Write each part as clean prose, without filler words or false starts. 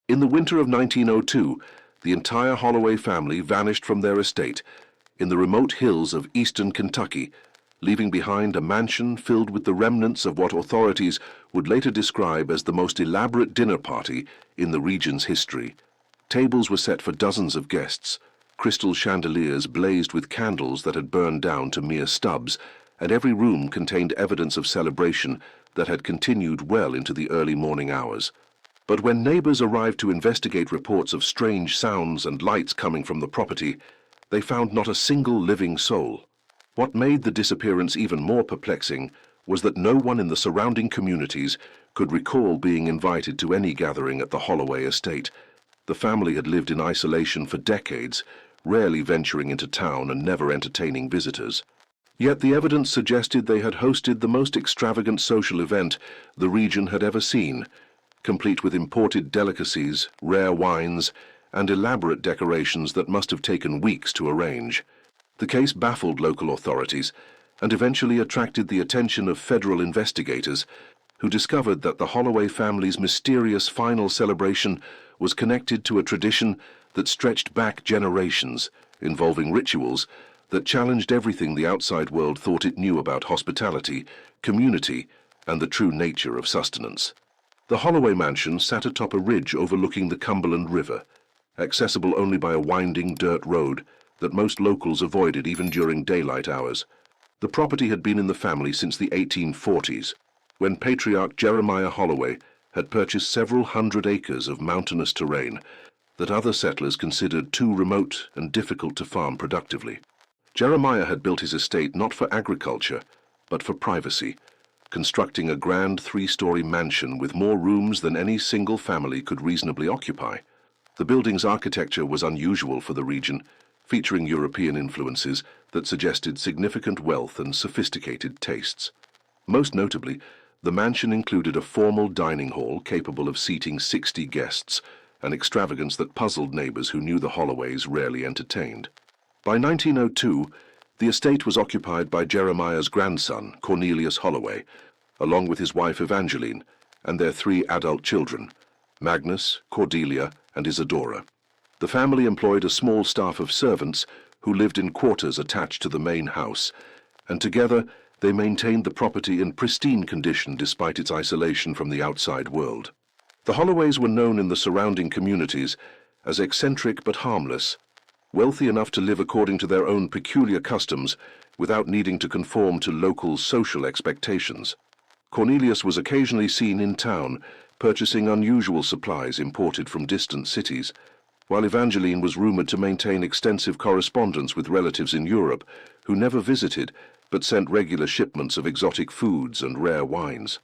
In the winter of 1902, the entire Holloway family vanished from their estate in the remote hills of eastern Kentucky, leaving behind a mansion filled with the remnants of what authorities would later describe as the most elaborate dinner party in the region's history. Tables were set for dozens of guests, crystal chandeliers blazed with candles that had burned down to mere stubs, and every room contained evidence of celebration that had continued well into the early morning hours. But when neighbors arrived to investigate reports of strange sounds and lights coming from the property, they found not a single living soul. What made the disappearance even more perplexing was that no one in the surrounding communities could recall being invited to any gathering at the Holloway estate. The family had lived in isolation for decades, rarely venturing into town and never entertaining visitors. Yet the evidence suggested they had hosted the most extravagant social event the region had ever seen, complete with imported delicacies, rare wines, and elaborate decorations that must have taken weeks to arrange. The case baffled local authorities and eventually attracted the attention of federal investigators, who discovered that the Holloway family's mysterious final celebration was connected to a tradition that stretched back generations, involving rituals that challenged everything the outside world thought it knew about hospitality, community, and the true nature of sustenance. The Holloway mansion sat atop a ridge overlooking the Cumberland River, accessible only by a winding dirt road that most locals avoided even during daylight hours. The property had been in the family since the 1840s, when patriarch Jeremiah Holloway had purchased several hundred acres of mountainous terrain that other settlers considered too remote and difficult to farm productively. Jeremiah had built his estate not for agriculture, but for privacy, constructing a grand three-story mansion with more rooms than any single family could reasonably occupy. The building's architecture was unusual for the region, featuring European influences that suggested significant wealth and sophisticated tastes. Most notably, the mansion included a formal dining hall capable of seating 60 guests, an extravagance that puzzled neighbors who knew the Holloways rarely entertained. By 1902, the estate was occupied by Jeremiah's grandson, Cornelius Holloway, along with his wife Evangeline, and their 3 adult children, Magnus, Cordelia, and Isadora. The family employed a small staff of servants who lived in quarters attached to the main house, and together they maintained the property in pristine condition despite its isolation from the outside world. The Holloways were known in the surrounding communities as eccentric but harmless, wealthy enough to live according to their own peculiar customs without needing to conform to local social expectations. Cornelius was occasionally seen in town, purchasing unusual supplies imported from distant cities, while Evangeline was rumored to maintain extensive correspondence with relatives in Europe who never visited but sent regular shipments of exotic foods and rare wines.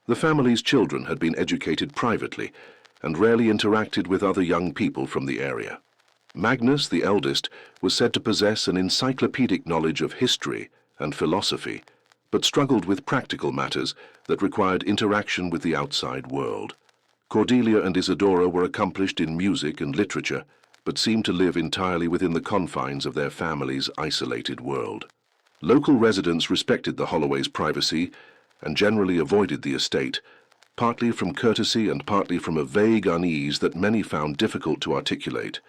The family's children had been educated privately and rarely interacted with other young people from the area. Magnus, the eldest, was said to possess an encyclopedic knowledge of history and philosophy, but struggled with practical matters that required interaction with the outside world. Cordelia and Isadora were accomplished in music and literature, but seemed to live entirely within the confines of their family's isolated world. Local residents respected the Holloways' privacy and generally avoided the estate, partly from courtesy and partly from a vague unease that many found difficult to articulate.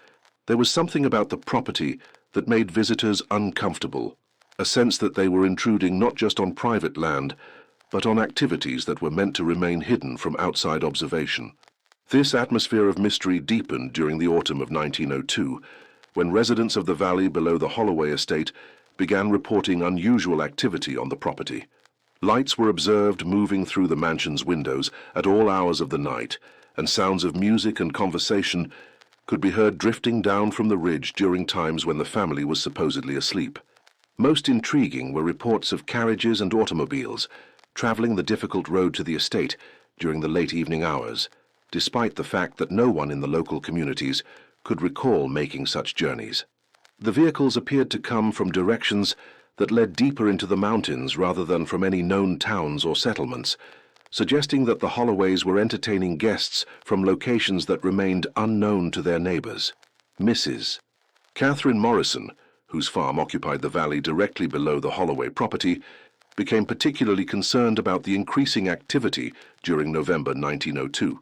There was something about the property that made visitors uncomfortable, a sense that they were intruding not just on private land, but on activities that were meant to remain hidden from outside observation. This atmosphere of mystery deepened during the autumn of 1902, when residents of the valley below the Holloway estate began reporting unusual activity on the property. Lights were observed moving through the mansion's windows at all hours of the night, and sounds of music and conversation could be heard drifting down from the ridge during times when the family was supposedly asleep. Most intriguing were reports of carriages and automobiles traveling the difficult road to the estate during the late evening hours, despite the fact that no one in the local communities could recall making such journeys. The vehicles appeared to come from directions that led deeper into the mountains rather than from any known towns or settlements, suggesting that the Holloways were entertaining guests from locations that remained unknown to their neighbors. Mrs. Catherine Morrison, whose farm occupied the valley directly below the Holloway property, became particularly concerned about the increasing activity during November 1902.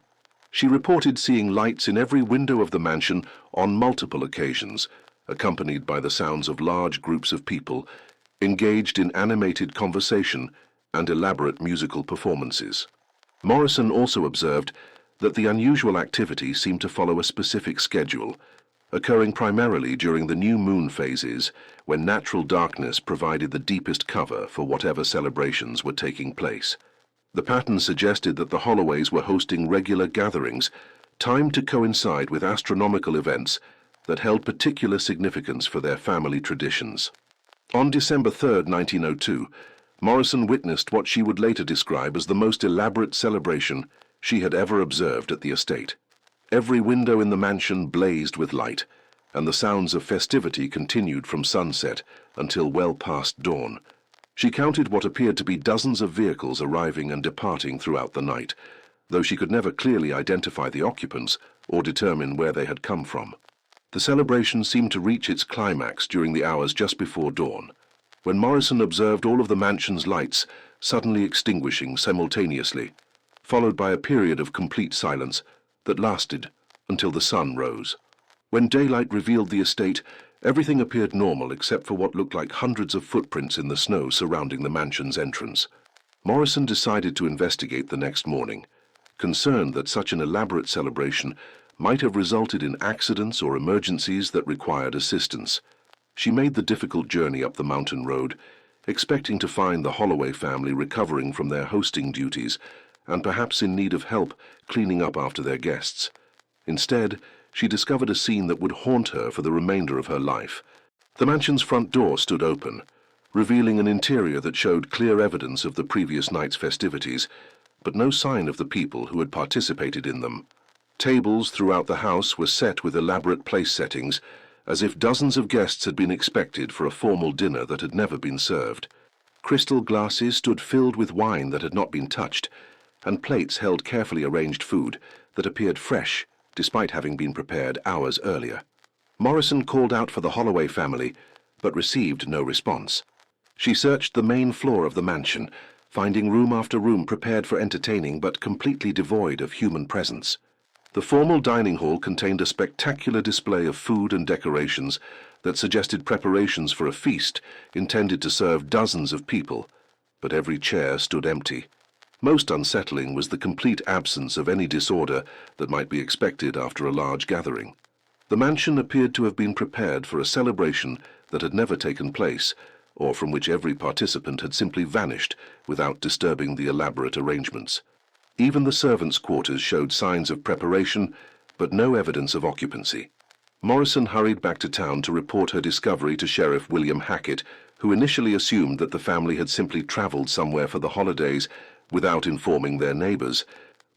She reported seeing lights in every window of the mansion on multiple occasions, accompanied by the sounds of large groups of people engaged in animated conversation and elaborate musical performances. Morrison also observed that the unusual activity seemed to follow a specific schedule, occurring primarily during the new moon phases when natural darkness provided the deepest cover for whatever celebrations were taking place. The pattern suggested that the Holloways were hosting regular gatherings, timed to coincide with astronomical events that held particular significance for their family traditions. On December 3, 1902, Morrison witnessed what she would later describe as the most elaborate celebration she had ever observed at the estate. Every window in the mansion blazed with light, and the sounds of festivity continued from sunset until well past dawn. She counted what appeared to be dozens of vehicles arriving and departing throughout the night, though she could never clearly identify the occupants or determine where they had come from. The celebration seemed to reach its climax during the hours just before dawn, when Morrison observed all of the mansion's lights suddenly extinguishing simultaneously, followed by a period of complete silence that lasted until the sun rose. When daylight revealed the estate, everything appeared normal except for what looked like hundreds of footprints in the snow surrounding the mansion's entrance. Morrison decided to investigate the next morning, concerned that such an elaborate celebration might have resulted in accidents or emergencies that required assistance. She made the difficult journey up the mountain road, expecting to find the Holloway family recovering from their hosting duties and perhaps in need of help cleaning up after their guests. Instead, she discovered a scene that would haunt her for the remainder of her life. The mansion's front door stood open, revealing an interior that showed clear evidence of the previous night's festivities, but no sign of the people who had participated in them. Tables throughout the house were set with elaborate place settings, as if dozens of guests had been expected for a formal dinner that had never been served. Crystal glasses stood filled with wine that had not been touched, and plates held carefully arranged food that appeared fresh despite having been prepared hours earlier. Morrison called out for the Holloway family, but received no response. She searched the main floor of the mansion, finding room after room prepared for entertaining but completely devoid of human presence. The formal dining hall contained a spectacular display of food and decorations that suggested preparations for a feast intended to serve dozens of people, but every chair stood empty. Most unsettling was the complete absence of any disorder that might be expected after a large gathering. The mansion appeared to have been prepared for a celebration that had never taken place, or from which every participant had simply vanished without disturbing the elaborate arrangements. Even the servants' quarters showed signs of preparation, but no evidence of occupancy. Morrison hurried back to town to report her discovery to Sheriff William Hackett, who initially assumed that the family had simply traveled somewhere for the holidays without informing their neighbors.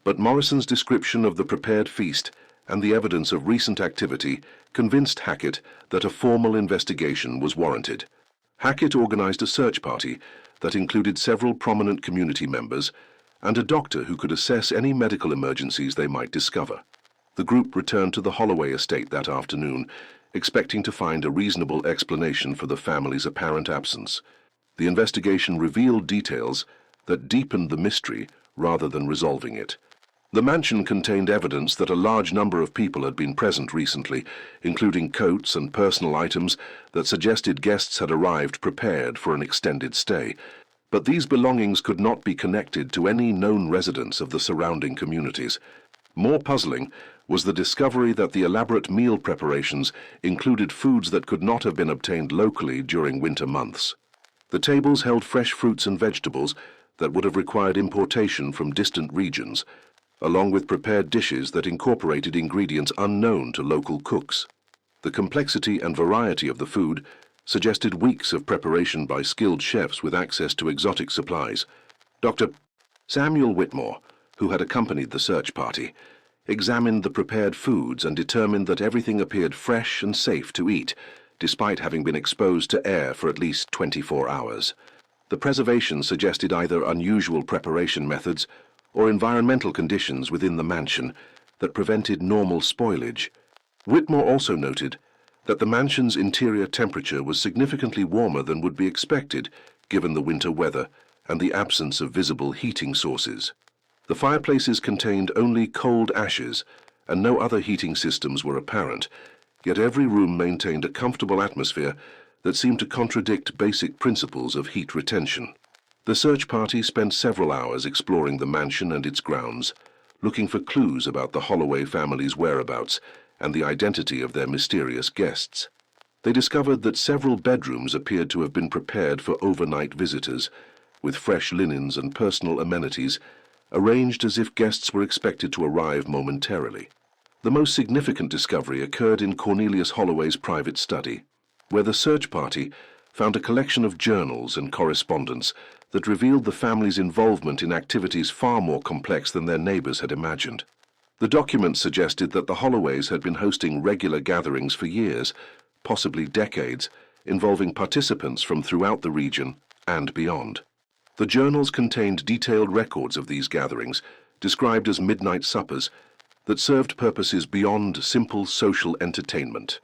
But Morrison's description of the prepared feast and the evidence of recent activity convinced Hackett that a formal investigation was warranted. Hackett organized a search party that included several prominent community members and a doctor who could assess any medical emergencies they might discover. The group returned to the Holloway estate that afternoon, expecting to find a reasonable explanation for the family's apparent absence. The investigation revealed details that deepened the mystery rather than resolving it. The mansion contained evidence that a large number of people had been present recently, including coats and personal items that suggested guests had arrived prepared for an extended stay. But these belongings could not be connected to any known residents of the surrounding communities. More puzzling was the discovery that the elaborate meal preparations included foods that could not have been obtained locally during winter months. The tables held fresh fruits and vegetables that would have required importation from distant regions, along with prepared dishes that incorporated ingredients unknown to local cooks. The complexity and variety of the food suggested weeks of preparation by skilled chefs with access to exotic supplies. Dr. Samuel Whitmore, who had accompanied the search party, examined the prepared foods and determined that everything appeared fresh and safe to eat, despite having been exposed to air for at least 24 hours. The preservation suggested either unusual preparation methods or environmental conditions within the mansion that prevented normal spoilage. Whitmore also noted that the mansion's interior temperature was significantly warmer than would be expected given the winter weather and the absence of visible heating sources. The fireplaces contained only cold ashes, and no other heating systems were apparent, yet every room maintained a comfortable atmosphere that seemed to contradict basic principles of heat retention. The search party spent several hours exploring the mansion and its grounds, looking for clues about the Holloway family's whereabouts and the identity of their mysterious guests. They discovered that several bedrooms appeared to have been prepared for overnight visitors, with fresh linens and personal amenities, arranged as if guests were expected to arrive momentarily. The most significant discovery occurred in Cornelius Holloway's private study, where the search party found a collection of journals and correspondence that revealed the family's involvement in activities far more complex than their neighbors had imagined. The documents suggested that the Holloways had been hosting regular gatherings for years, possibly decades, involving participants from throughout the region and beyond. The journals contained detailed records of these gatherings, described as midnight suppers, that served purposes beyond simple social entertainment.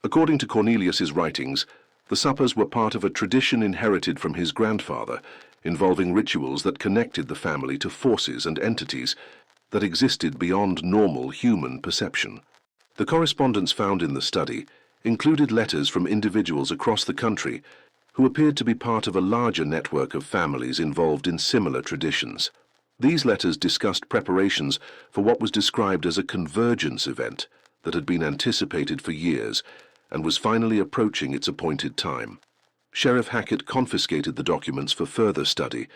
According to Cornelius's writings, the suppers were part of a tradition inherited from his grandfather, involving rituals that connected the family to forces and entities that existed beyond normal human perception. The correspondence found in the study included letters from individuals across the country who appeared to be part of a larger network of families involved in similar traditions. These letters discussed preparations for what was described as a convergence event that had been anticipated for years and was finally approaching its appointed time. Sheriff Hackett confiscated the documents for further study,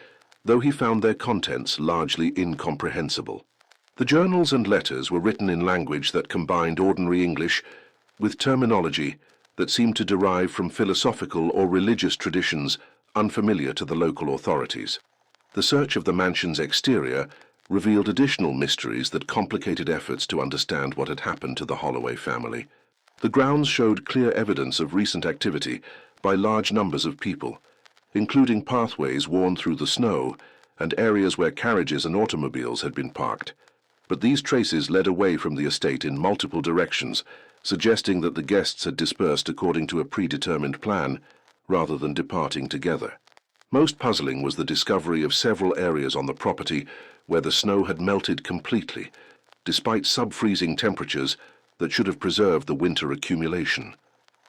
though he found their contents largely incomprehensible. The journals and letters were written in language that combined ordinary English with terminology that seemed to derive from philosophical or religious traditions unfamiliar to the local authorities. The search of the mansion's exterior revealed additional mysteries that complicated efforts to understand what had happened to the Holloway family. The grounds showed clear evidence of recent activity by large numbers of people, including pathways worn through the snow and areas where carriages and automobiles had been parked. But these traces led away from the estate in multiple directions, suggesting that the guests had dispersed according to a predetermined plan, rather than departing together. Most puzzling was the discovery of several areas on the property where the snow had melted completely, despite sub-freezing temperatures that should have preserved the winter accumulation.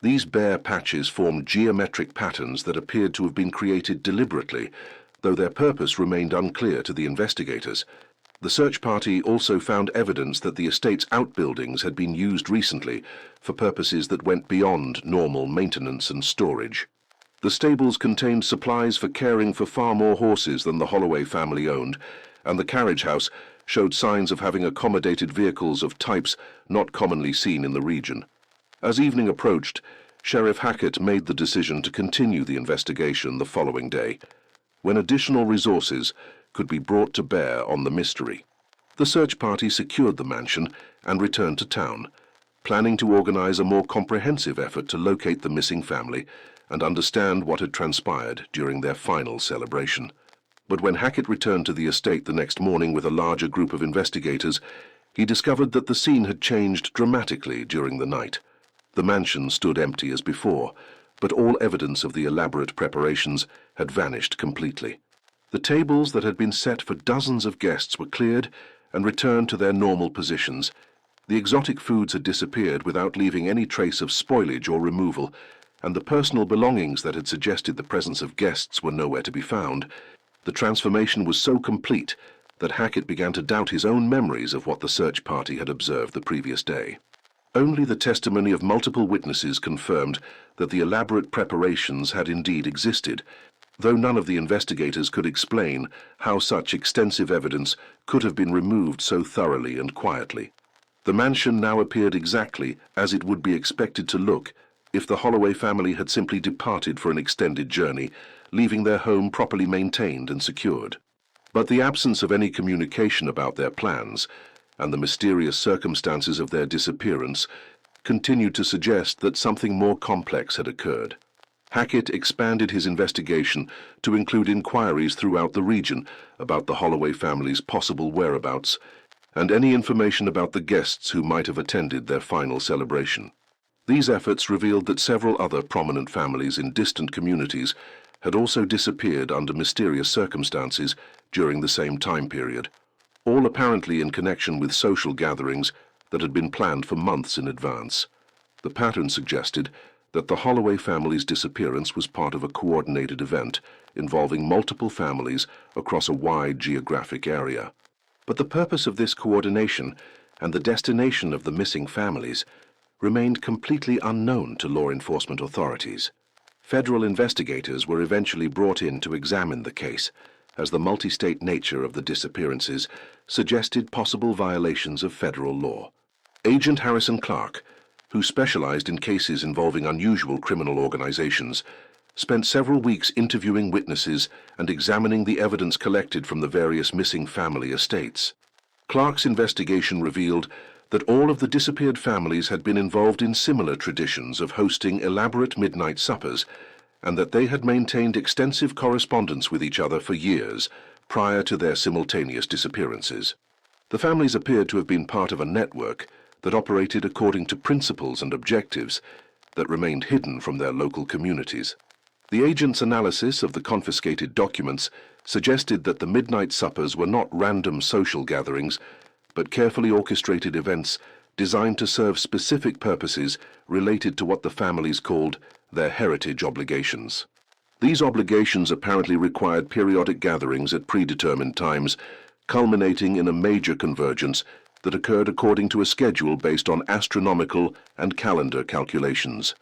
These bare patches formed geometric patterns that appeared to have been created deliberately, though their purpose remained unclear to the investigators. The search party also found evidence that the estate's outbuildings had been used recently for purposes that went beyond normal maintenance and storage. The stables contained supplies for caring for far more horses than the Holloway family owned, and the carriage house showed signs of having accommodated vehicles of types not commonly seen in the region. As evening approached, Sheriff Hackett made the decision to continue the investigation the following day, when additional resources could be brought to bear on the mystery. The search party secured the mansion and returned to town, planning to organize a more comprehensive effort to locate the missing family and understand what had transpired during their final celebration. But when Hackett returned to the estate the next morning with a larger group of investigators, he discovered that the scene had changed dramatically during the night. The mansion stood empty as before, but all evidence of the elaborate preparations had vanished completely. The tables that had been set for dozens of guests were cleared and returned to their normal positions. The exotic foods had disappeared without leaving any trace of spoilage or removal, and the personal belongings that had suggested the presence of guests were nowhere to be found. The transformation was so complete that Hackett began to doubt his own memories of what the search party had observed the previous day. Only the testimony of multiple witnesses confirmed that the elaborate preparations had indeed existed, though none of the investigators could explain how such extensive evidence could have been removed so thoroughly and quietly. The mansion now appeared exactly as it would be expected to look if the Holloway family had simply departed for an extended journey, leaving their home properly maintained and secured. But the absence of any communication about their plans and the mysterious circumstances of their disappearance continued to suggest that something more complex had occurred. Hackett expanded his investigation to include inquiries throughout the region about the Holloway family's possible whereabouts and any information about the guests who might have attended their final celebration. These efforts revealed that several other prominent families in distant communities had also disappeared under mysterious circumstances during the same time period. all apparently in connection with social gatherings that had been planned for months in advance. The pattern suggested that the Holloway family's disappearance was part of a coordinated event involving multiple families across a wide geographic area. But the purpose of this coordination and the destination of the missing families remained completely unknown to law enforcement authorities. Federal investigators were eventually brought in to examine the case, as the multi-state nature of the disappearances suggested possible violations of federal law. Agent Harrison Clark, who specialized in cases involving unusual criminal organizations, spent several weeks interviewing witnesses and examining the evidence collected from the various missing family estates. Clark's investigation revealed that all of the disappeared families had been involved in similar traditions of hosting elaborate midnight suppers, and that they had maintained extensive correspondence with each other for years prior to their simultaneous disappearances. The families appeared to have been part of a network that operated according to principles and objectives that remained hidden from their local communities. The agent's analysis of the confiscated documents suggested that the midnight suppers were not random social gatherings, but carefully orchestrated events designed to serve specific purposes related to what the families called their heritage obligations. These obligations apparently required periodic gatherings at predetermined times, culminating in a major convergence that occurred according to a schedule based on astronomical and calendar calculations.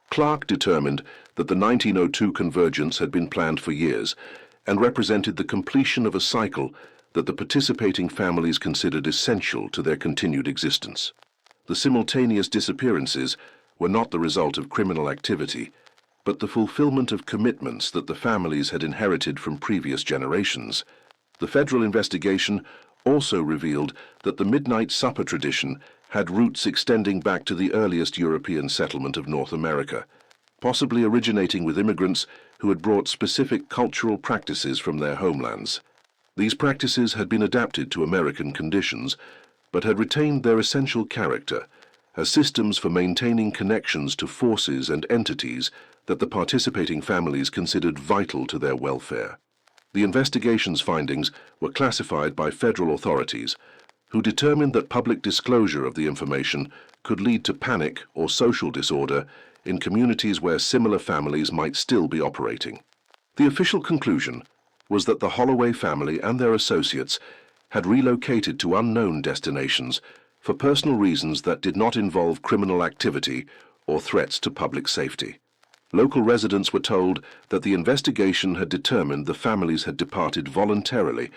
Clark determined that the 1902 convergence had been planned for years and represented the completion of a cycle that the participating families considered essential to their continued existence. The simultaneous disappearances were not the result of criminal activity, but the fulfillment of commitments that the families had inherited from previous generations. The federal investigation also revealed that the midnight supper tradition had roots extending back to the earliest European settlement of North America, possibly originating with immigrants who had brought specific cultural practices from their homelands. These practices had been adapted to American conditions, but had retained their essential character as systems for maintaining connections to forces and entities that the participating families considered vital to their welfare. The investigation's findings were classified by federal authorities, who determined that public disclosure of the information could lead to panic or social disorder in communities where similar families might still be operating. The official conclusion was that the Holloway family and their associates had relocated to unknown destinations for personal reasons that did not involve criminal activity or threats to public safety. Local residents were told that the investigation had determined the families had departed voluntarily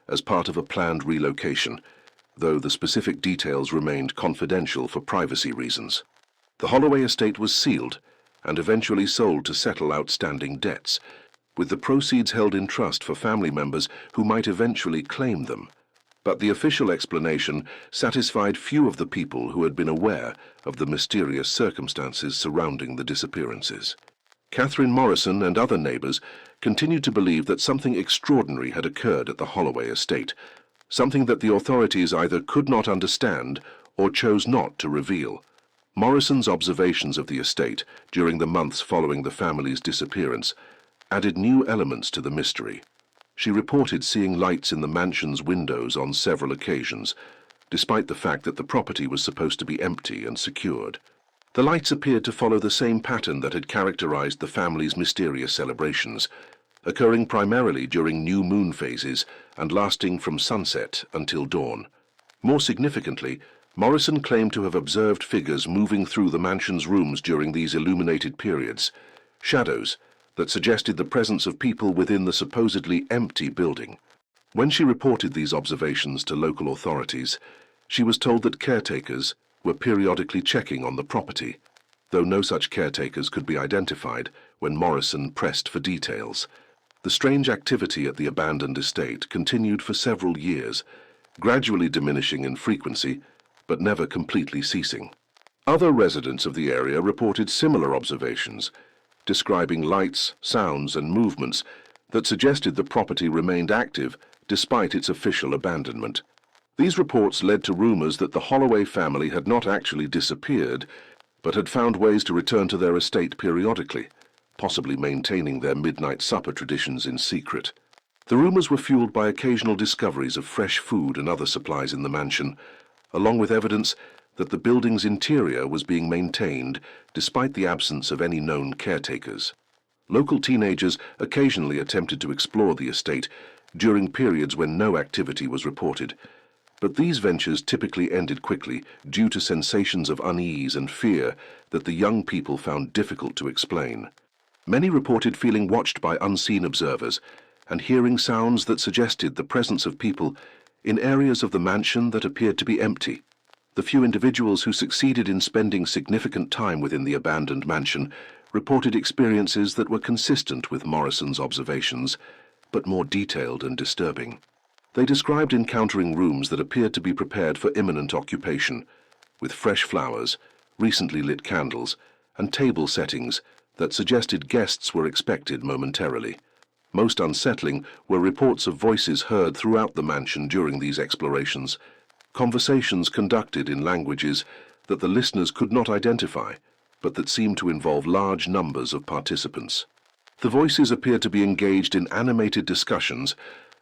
as part of a planned relocation, though the specific details remained confidential for privacy reasons. The Holloway estate was sealed and eventually sold to settle outstanding debts, with the proceeds held in trust for family members who might eventually claim them. But the official explanation satisfied few of the people who had been aware of the mysterious circumstances surrounding the disappearances. Catherine Morrison and other neighbors continued to believe that something extraordinary had occurred at the Holloway estate, something that the authorities either could not understand or chose not to reveal. Morrison's observations of the estate during the months following the family's disappearance added new elements to the mystery. She reported seeing lights in the mansion's windows on several occasions, despite the fact that the property was supposed to be empty and secured. The lights appeared to follow the same pattern that had characterized the family's mysterious celebrations, occurring primarily during new moon phases and lasting from sunset until dawn. More significantly, Morrison claimed to have observed figures moving through the mansion's rooms during these illuminated periods, shadows that suggested the presence of people within the supposedly empty building. When she reported these observations to local authorities, she was told that caretakers were periodically checking on the property, though no such caretakers could be identified when Morrison pressed for details. The strange activity at the abandoned estate continued for several years, gradually diminishing in frequency, but never completely ceasing. Other residents of the area reported similar observations, describing lights, sounds, and movements that suggested the property remained active despite its official abandonment. These reports led to rumors that the Holloway family had not actually disappeared, but had found ways to return to their estate periodically, possibly maintaining their midnight supper traditions in secret. The rumors were fueled by occasional discoveries of fresh food and other supplies in the mansion, along with evidence that the building's interior was being maintained despite the absence of any known caretakers. Local teenagers occasionally attempted to explore the estate during periods when no activity was reported, but these ventures typically ended quickly due to sensations of unease and fear that the young people found difficult to explain. Many reported feeling watched by unseen observers and hearing sounds that suggested the presence of people in areas of the mansion that appeared to be empty. The few individuals who succeeded in spending significant time within the abandoned mansion reported experiences that were consistent with Morrison's observations, but more detailed and disturbing. They described encountering rooms that appeared to be prepared for imminent occupation, with fresh flowers, recently lit candles, and table settings that suggested guests were expected momentarily. Most unsettling were reports of voices heard throughout the mansion during these explorations, conversations conducted in languages that the listeners could not identify, but that seemed to involve large numbers of participants. The voices appeared to be engaged in animated discussions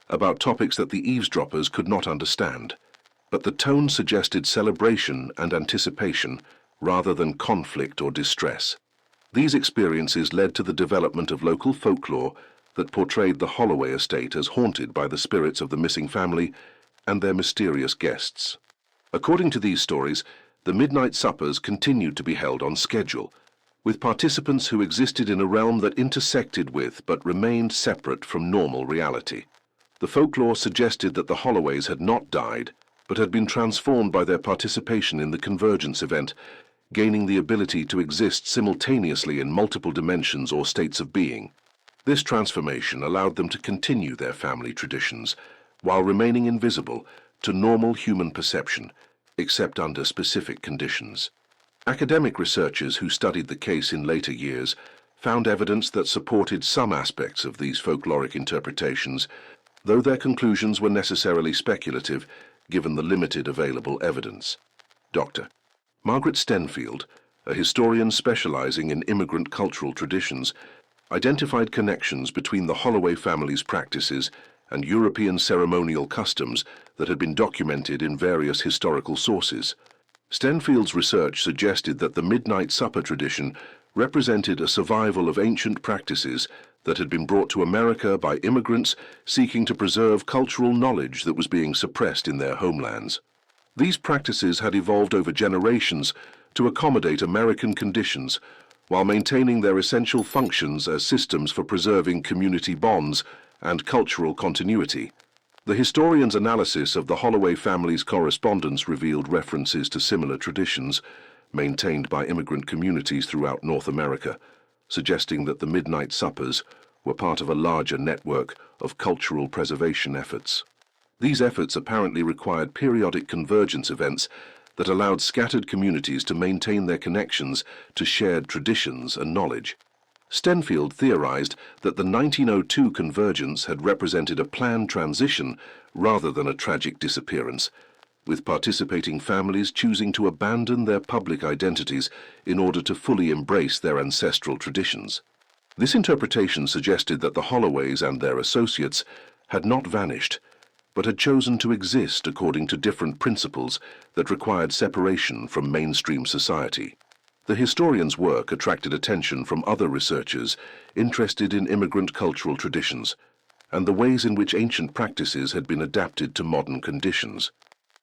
about topics that the eavesdroppers could not understand, but the tone suggested celebration and anticipation rather than conflict or distress. These experiences led to the development of local folklore that portrayed the Holloway estate as haunted by the spirits of the missing family and their mysterious guests. According to these stories, the midnight suppers continued to be held on schedule, with participants who existed in a realm that intersected with but remained separate from normal reality. The folklore suggested that the Holloways had not died, but had been transformed by their participation in the convergence event, gaining the ability to exist simultaneously in multiple dimensions or states of being. This transformation allowed them to continue their family traditions, while remaining invisible to normal human perception, except under specific conditions. Academic researchers who studied the case in later years found evidence that supported some aspects of these folkloric interpretations, though their conclusions were necessarily speculative given the limited available evidence. Dr. Margaret Stenfield, a historian specializing in immigrant cultural traditions, identified connections between the Holloway family's practices and European ceremonial customs that had been documented in various historical sources. Stenfield's research suggested that the midnight supper tradition represented a survival of ancient practices that had been brought to America by immigrants seeking to preserve cultural knowledge that was being suppressed in their homelands. These practices had evolved over generations to accommodate American conditions while maintaining their essential functions as systems for preserving community bonds and cultural continuity. The historian's analysis of the Holloway family's correspondence revealed references to similar traditions maintained by immigrant communities throughout North America, suggesting that the midnight suppers were part of a larger network of cultural preservation efforts. These efforts apparently required periodic convergence events that allowed scattered communities to maintain their connections to shared traditions and knowledge. Stenfield theorized that the 1902 convergence had represented a planned transition rather than a tragic disappearance, with participating families choosing to abandon their public identities in order to fully embrace their ancestral traditions. This interpretation suggested that the Holloways and their associates had not vanished, but had chosen to exist according to different principles that required separation from mainstream society. The historian's work attracted attention from other researchers interested in immigrant cultural traditions and the ways in which ancient practices had been adapted to modern conditions.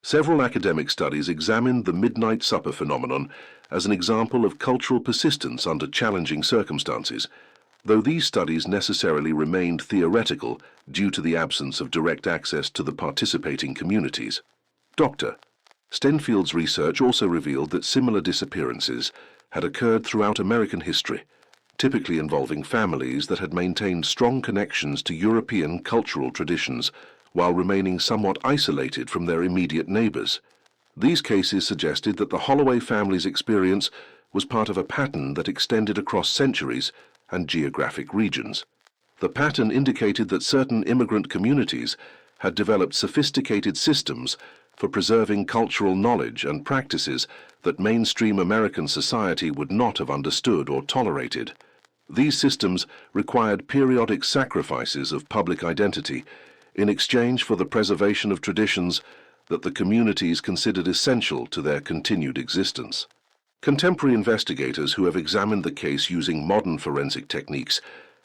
Several academic studies examined the midnight supper phenomenon as an example of cultural persistence under challenging circumstances, though these studies necessarily remained theoretical due to the absence of direct access to the participating communities. Dr. Stenfield's research also revealed that similar disappearances had occurred throughout American history, typically involving families that had maintained strong connections to European cultural traditions while remaining somewhat isolated from their immediate neighbors. These cases suggested that the Holloway family's experience was part of a pattern that extended across centuries and geographic regions. The pattern indicated that certain immigrant communities had developed sophisticated systems for preserving cultural knowledge and practices that mainstream American society would not have understood or tolerated. These systems required periodic sacrifices of public identity in exchange for the preservation of traditions that the communities considered essential to their continued existence. Contemporary investigators who have examined the case using modern forensic techniques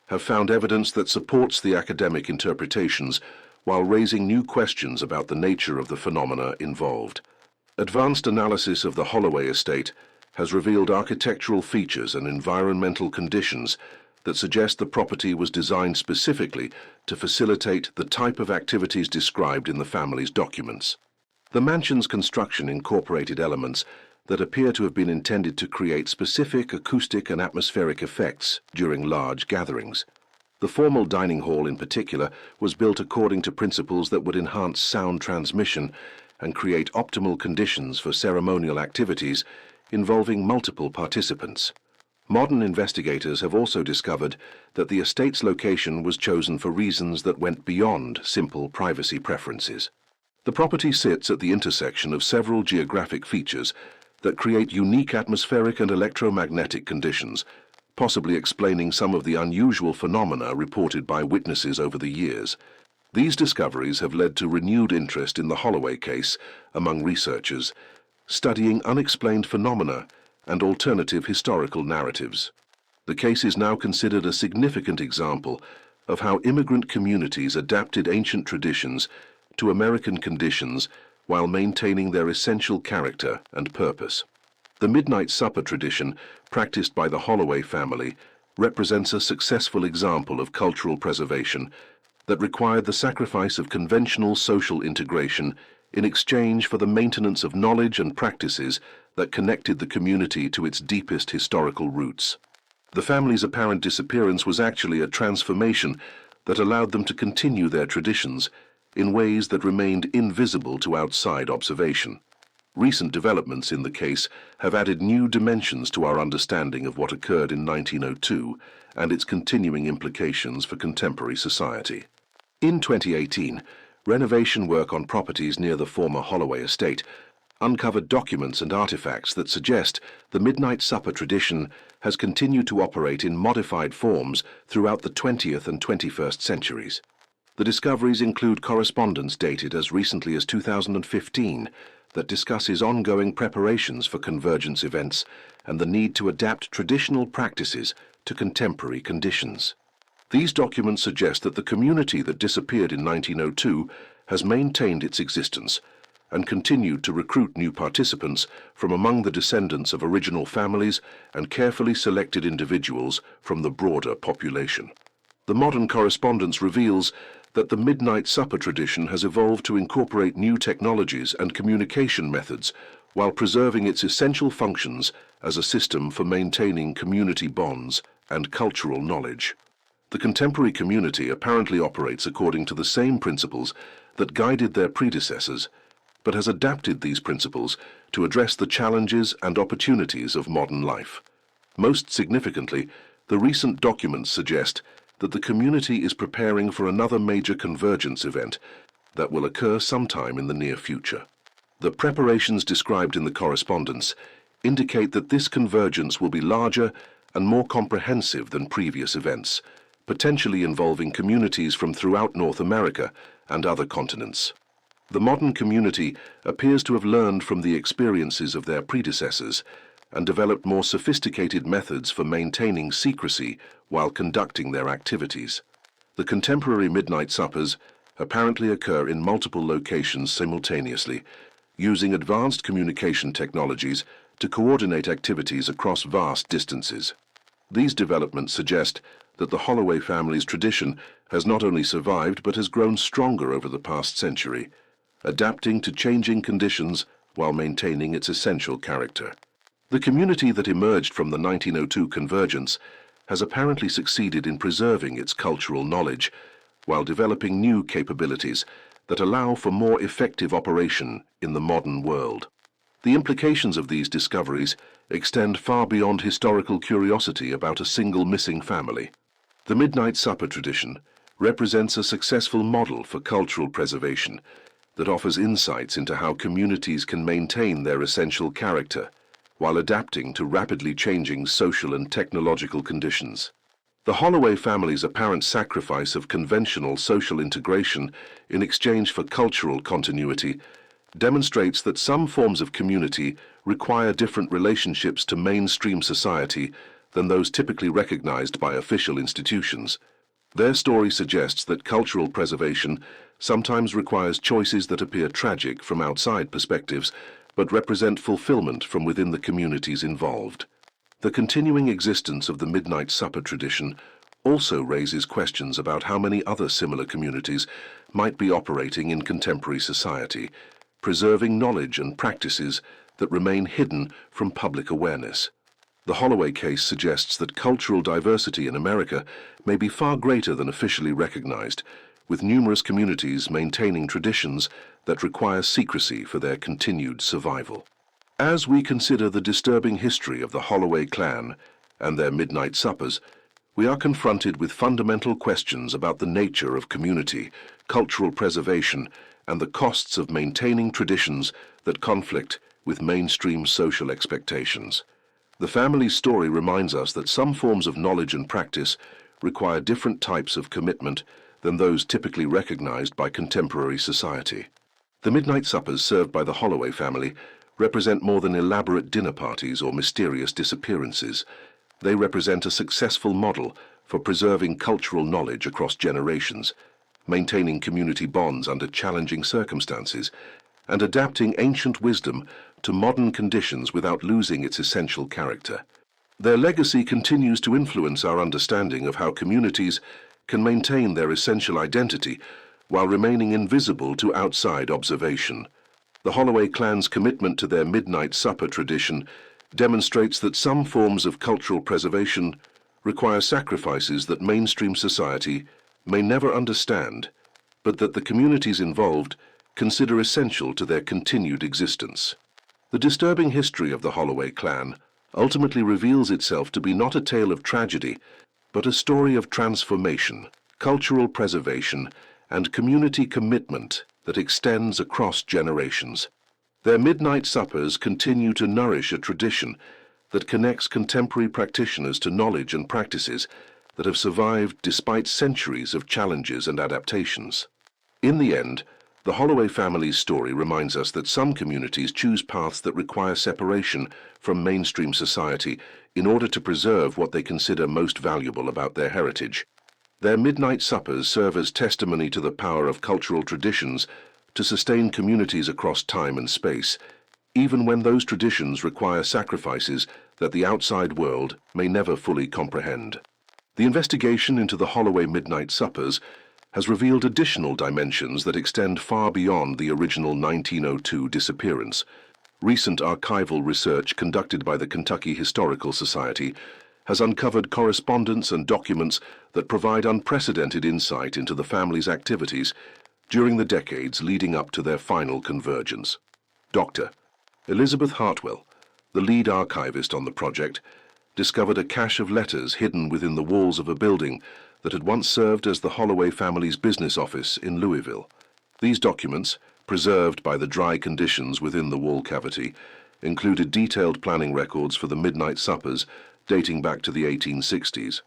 have found evidence that supports the academic interpretations while raising new questions about the nature of the phenomena involved. Advanced analysis of the Holloway estate has revealed architectural features and environmental conditions that suggest the property was designed specifically to facilitate the type of activities described in the family's documents. The mansion's construction incorporated elements that appear to have been intended to create specific acoustic and atmospheric effects during large gatherings. The formal dining hall in particular was built according to principles that would enhance sound transmission and create optimal conditions for ceremonial activities involving multiple participants. Modern investigators have also discovered that the estate's location was chosen for reasons that went beyond simple privacy preferences. The property sits at the intersection of several geographic features that create unique atmospheric and electromagnetic conditions, possibly explaining some of the unusual phenomena reported by witnesses over the years. These discoveries have led to renewed interest in the Holloway case among researchers, studying unexplained phenomena and alternative historical narratives. The case is now considered a significant example of how immigrant communities adapted ancient traditions to American conditions while maintaining their essential character and purpose. The midnight supper tradition, practiced by the Holloway family, represents a successful example of cultural preservation that required the sacrifice of conventional social integration in exchange for the maintenance of knowledge and practices that connected the community to its deepest historical roots. The family's apparent disappearance was actually a transformation that allowed them to continue their traditions in ways that remained invisible to outside observation. Recent developments in the case have added new dimensions to our understanding of what occurred in 1902 and its continuing implications for contemporary society. In 2018, renovation work on properties near the former Holloway estate uncovered documents and artifacts that suggest the midnight supper tradition has continued to operate in modified forms throughout the 20th and 21st centuries. The discoveries include correspondence dated as recently as 2015 that discusses ongoing preparations for convergence events and the need to adapt traditional practices to contemporary conditions. These documents suggest that the community that disappeared in 1902 has maintained its existence and continued to recruit new participants from among the descendants of original families and carefully selected individuals from the broader population. The modern correspondence reveals that the midnight supper tradition has evolved to incorporate new technologies and communication methods while preserving its essential functions as a system for maintaining community bonds and cultural knowledge. The contemporary community apparently operates according to the same principles that guided their predecessors, but has adapted these principles to address the challenges and opportunities of modern life. Most significantly, the recent documents suggest that the community is preparing for another major convergence event that will occur sometime in the near future. The preparations described in the correspondence indicate that this convergence will be larger and more comprehensive than previous events, potentially involving communities from throughout North America and other continents. The modern community appears to have learned from the experiences of their predecessors and developed more sophisticated methods for maintaining secrecy while conducting their activities. The contemporary midnight suppers apparently occur in multiple locations simultaneously, using advanced communication technologies to coordinate activities across vast distances. These developments suggest that the Holloway family's tradition has not only survived but has grown stronger over the past century, adapting to changing conditions while maintaining its essential character. The community that emerged from the 1902 convergence has apparently succeeded in preserving its cultural knowledge while developing new capabilities that allow for more effective operation in the modern world. The implications of these discoveries extend far beyond historical curiosity about a single missing family. The midnight supper tradition represents a successful model for cultural preservation that offers insights into how communities can maintain their essential character while adapting to rapidly changing social and technological conditions. The Holloway family's apparent sacrifice of conventional social integration in exchange for cultural continuity demonstrates that some forms of community require different relationships to mainstream society than those typically recognized by official institutions. Their story suggests that cultural preservation sometimes requires choices that appear tragic from outside perspectives, but represent fulfillment from within the communities involved. The continuing existence of the midnight supper tradition also raises questions about how many other similar communities might be operating in contemporary society, preserving knowledge and practices that remain hidden from public awareness. The Holloway case suggests that cultural diversity in America may be far greater than officially recognized, with numerous communities maintaining traditions that require secrecy for their continued survival. As we consider the disturbing history of the Holloway clan and their midnight suppers, we are confronted with fundamental questions about the nature of community, cultural preservation, and the costs of maintaining traditions that conflict with mainstream social expectations. The family's story reminds us that some forms of knowledge and practice require different types of commitment than those typically recognized by contemporary society. The midnight suppers served by the Holloway family represent more than elaborate dinner parties or mysterious disappearances. They represent a successful model for preserving cultural knowledge across generations, maintaining community bonds under challenging circumstances, and adapting ancient wisdom to modern conditions without losing its essential character. Their legacy continues to influence our understanding of how communities can maintain their essential identity while remaining invisible to outside observation. The Holloway clan's commitment to their midnight supper tradition demonstrates that some forms of cultural preservation require sacrifices that mainstream society may never understand, but that the communities involved consider essential to their continued existence. The disturbing history of the Holloway clan ultimately reveals itself to be not a tale of tragedy, but a story of transformation, cultural preservation, and community commitment that extends across generations. Their midnight suppers continue to nourish a tradition that connects contemporary practitioners to knowledge and practices that have survived despite centuries of challenges and adaptations. In the end, the Holloway family's story reminds us that some communities choose paths that require separation from mainstream society in order to preserve what they consider most valuable about their heritage. Their midnight suppers serve as testimony to the power of cultural traditions to sustain communities across time and space, even when those traditions require sacrifices that the outside world may never fully comprehend. The investigation into the Holloway midnight suppers has revealed additional dimensions that extend far beyond the original 1902 disappearance. Recent archival research conducted by the Kentucky Historical Society has uncovered correspondence and documents that provide unprecedented insight into the family's activities during the decades leading up to their final convergence. Dr. Elizabeth Hartwell, the lead archivist on the project, discovered a cache of letters hidden within the walls of a building that had once served as the Holloway family's business office in Louisville. These documents, preserved by the dry conditions within the wall cavity, included detailed planning records for the midnight suppers dating back to the 1860s.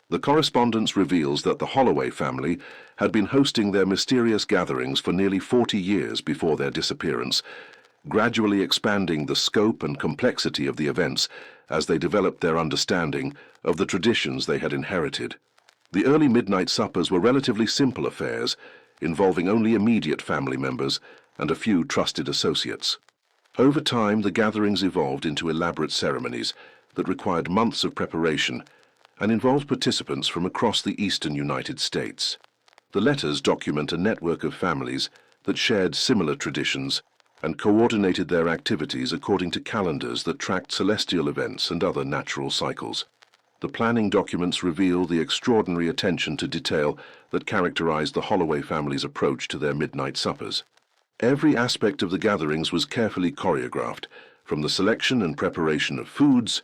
The correspondence reveals that the Holloway family had been hosting their mysterious gatherings for nearly 40 years before their disappearance, gradually expanding the scope and complexity of the events as they developed their understanding of the traditions they had inherited. The early midnight suppers were relatively simple affairs, involving only immediate family members and a few trusted associates. Over time, the gatherings evolved into elaborate ceremonies that required months of preparation and involved participants from across the eastern United States. The letters document a network of families that shared similar traditions and coordinated their activities according to calendars that tracked celestial events and other natural cycles. The planning documents reveal the extraordinary attention to detail that characterized the Holloway family's approach to their midnight suppers. Every aspect of the gatherings was carefully choreographed, from the selection and preparation of foods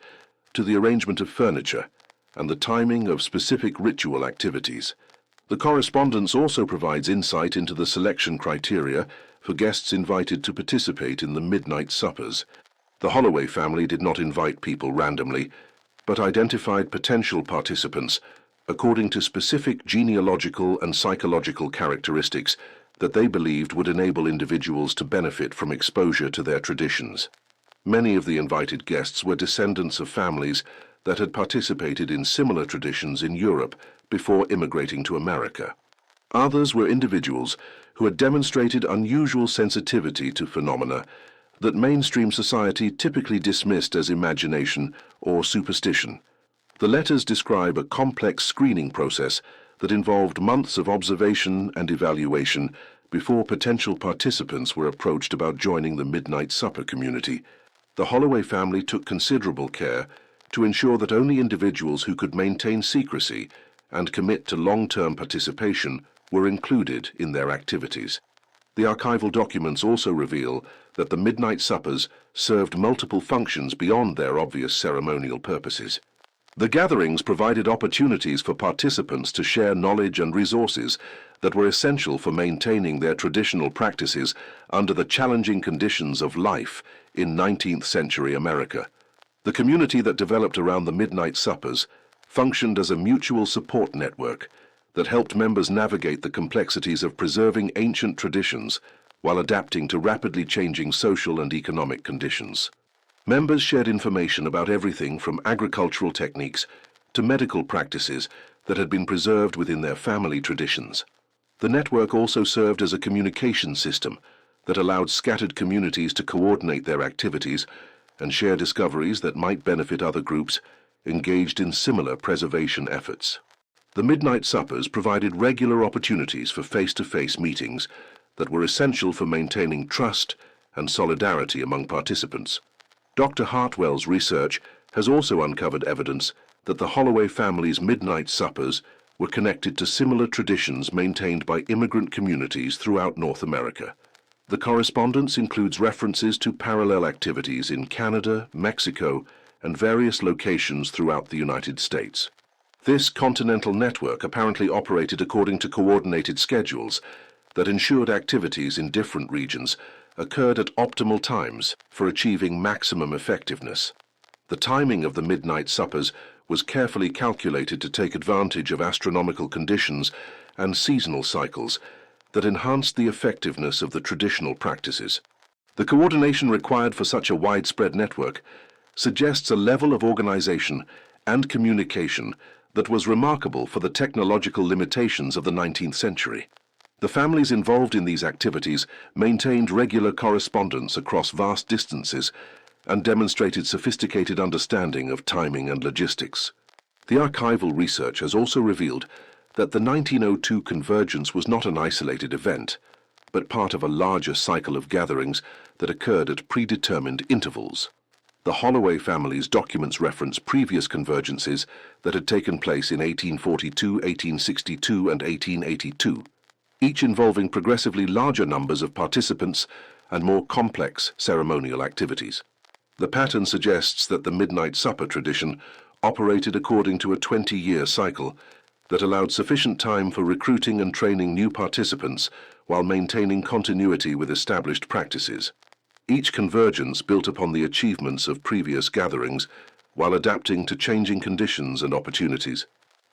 to the arrangement of furniture and the timing of specific ritual activities. The correspondence also provides insight into the selection criteria for guests invited to participate in the midnight suppers. The Holloway family did not invite people randomly, but identified potential participants according to specific genealogical and psychological characteristics that they believed would enable individuals to benefit from exposure to their traditions. Many of the invited guests were descendants of families that had participated in similar traditions in Europe before immigrating to America. Others were individuals who had demonstrated unusual sensitivity to phenomena that mainstream society typically dismissed as imagination or superstition. The letters describe a complex screening process that involved months of observation and evaluation before potential participants were approached about joining the Midnight Supper community. The Holloway family took considerable care to ensure that only individuals who could maintain secrecy and commit to long-term participation were included in their activities. The archival documents also reveal that the Midnight Suppers served multiple functions beyond their obvious ceremonial purposes. The gatherings provided opportunities for participants to share knowledge and resources that were essential for maintaining their traditional practices under the challenging conditions of life in 19th century America. The community that developed around the Midnight Suppers functioned as a mutual support network that helped members navigate the complexities of preserving ancient traditions while adapting to rapidly changing social and economic conditions. Members shared information about everything from agricultural techniques to medical practices that had been preserved within their family traditions. The network also served as a communication system that allowed scattered communities to coordinate their activities and share discoveries that might benefit other groups engaged in similar preservation efforts. The Midnight Suppers provided regular opportunities for face-to-face meetings that were essential for maintaining trust and solidarity among participants. Dr. Hartwell's research has also uncovered evidence that the Holloway family's Midnight Suppers were connected to similar traditions maintained by immigrant communities throughout North America. The correspondence includes references to parallel activities in Canada, Mexico, and various locations throughout the United States. This continental network apparently operated according to coordinated schedules that ensured activities in different regions occurred at optimal times for achieving maximum effectiveness. The timing of the Midnight Suppers was carefully calculated to take advantage of astronomical conditions and seasonal cycles that enhanced the effectiveness of the traditional practices. The coordination required for such a widespread network suggests a level of organization and communication that was remarkable for the technological limitations of the 19th century. The families involved in these activities maintained regular correspondence across vast distances and demonstrated sophisticated understanding of timing and logistics. The archival research has also revealed that the 1902 convergence was not an isolated event, but part of a larger cycle of gatherings that occurred at predetermined intervals. The Holloway family's documents reference previous convergences that had taken place in 1842, 1862, and 1882, each involving progressively larger numbers of participants and more complex ceremonial activities. The pattern suggests that the Midnight Supper tradition operated according to a 20-year cycle that allowed sufficient time for recruiting and training new participants while maintaining continuity with established practices. Each convergence built upon the achievements of previous gatherings while adapting to changing conditions and opportunities.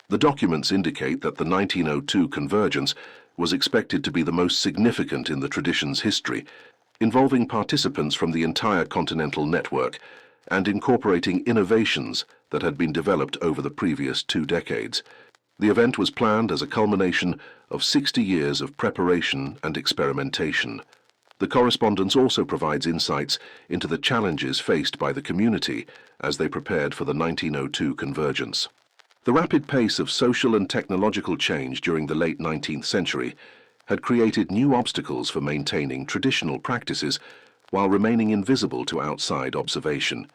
The documents indicate that the 1902 convergence was expected to be the most significant in the tradition's history, involving participants from the entire continental network and incorporating innovations that had been developed over the previous 2 decades. The event was planned as a culmination of 60 years of preparation and experimentation. The correspondence also provides insights into the challenges faced by the community as they prepared for the 1902 convergence. The rapid pace of social and technological change during the late 19th century had created new obstacles for maintaining traditional practices while remaining invisible to outside observation.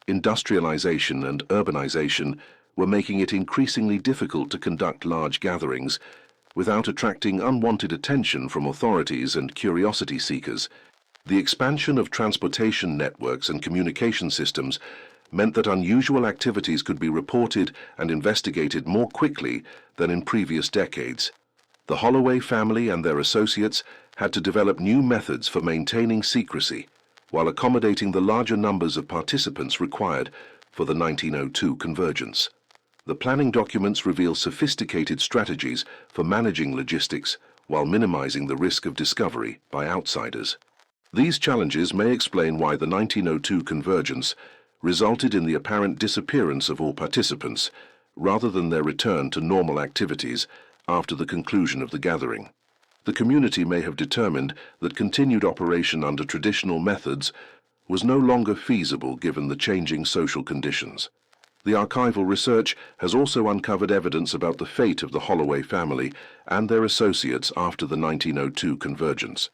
Industrialization and urbanization were making it increasingly difficult to conduct large gatherings without attracting unwanted attention from authorities and curiosity seekers. The expansion of transportation networks and communication systems meant that unusual activities could be reported and investigated more quickly than in previous decades. The Holloway family and their associates had to develop new methods for maintaining secrecy while accommodating the larger numbers of participants required for the 1902 convergence. The planning documents reveal sophisticated strategies for managing logistics while minimizing the risk of discovery by outsiders. These challenges may explain why the 1902 convergence resulted in the apparent disappearance of all participants, rather than their return to normal activities after the conclusion of the gathering. The community may have determined that continued operation under traditional methods was no longer feasible given the changing social conditions. The archival research has also uncovered evidence about the fate of the Holloway family and their associates after the 1902 convergence.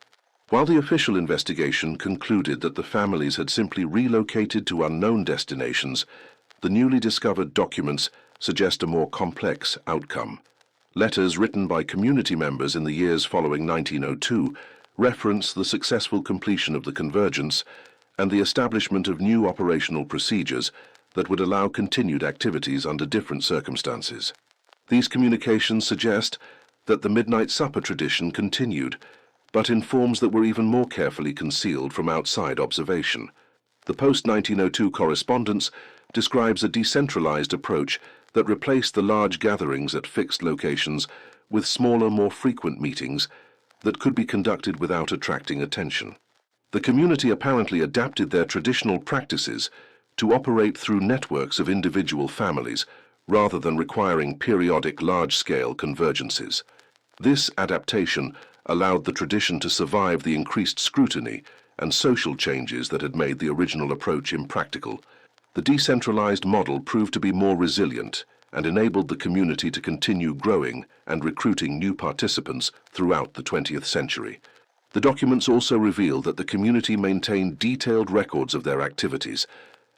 While the official investigation concluded that the families had simply relocated to unknown destinations, the newly discovered documents suggest a more complex outcome. Letters written by community members in the years following 1902 reference the successful completion of the convergence and the establishment of new operational procedures that would allow continued activities under different circumstances. These communications suggest that the midnight supper tradition continued, but in forms that were even more carefully concealed from outside observation. The post-1902 correspondence describes a decentralized approach that replaced the large gatherings at fixed locations with smaller, more frequent meetings that could be conducted without attracting attention. The community apparently adapted their traditional practices to operate through networks of individual families rather than requiring periodic large-scale convergences. This adaptation allowed the tradition to survive the increased scrutiny and social changes that had made the original approach impractical. The decentralized model proved to be more resilient and enabled the community to continue growing and recruiting new participants throughout the 20th century. The documents also reveal that the community maintained detailed records of their activities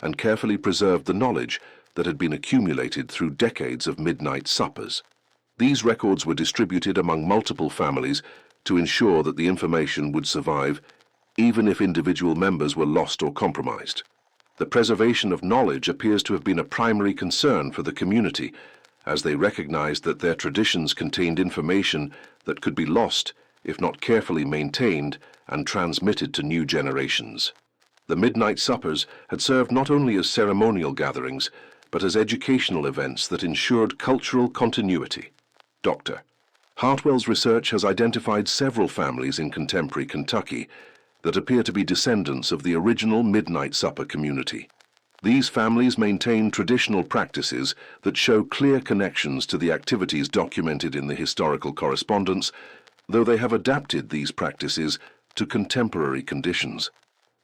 and carefully preserved the knowledge that had been accumulated through decades of midnight suppers. These records were distributed among multiple families to ensure that the information would survive even if individual members were lost or compromised. The preservation of knowledge appears to have been a primary concern for the community, as they recognized that their traditions contained information that could be lost if not carefully maintained and transmitted to new generations. The midnight suppers had served not only as ceremonial gatherings, but as educational events that ensured cultural continuity. Dr. Hartwell's research has identified several families in contemporary Kentucky that appear to be descendants of the original midnight supper community. These families maintain traditional practices that show clear connections to the activities documented in the historical correspondence, though they have adapted these practices to contemporary conditions.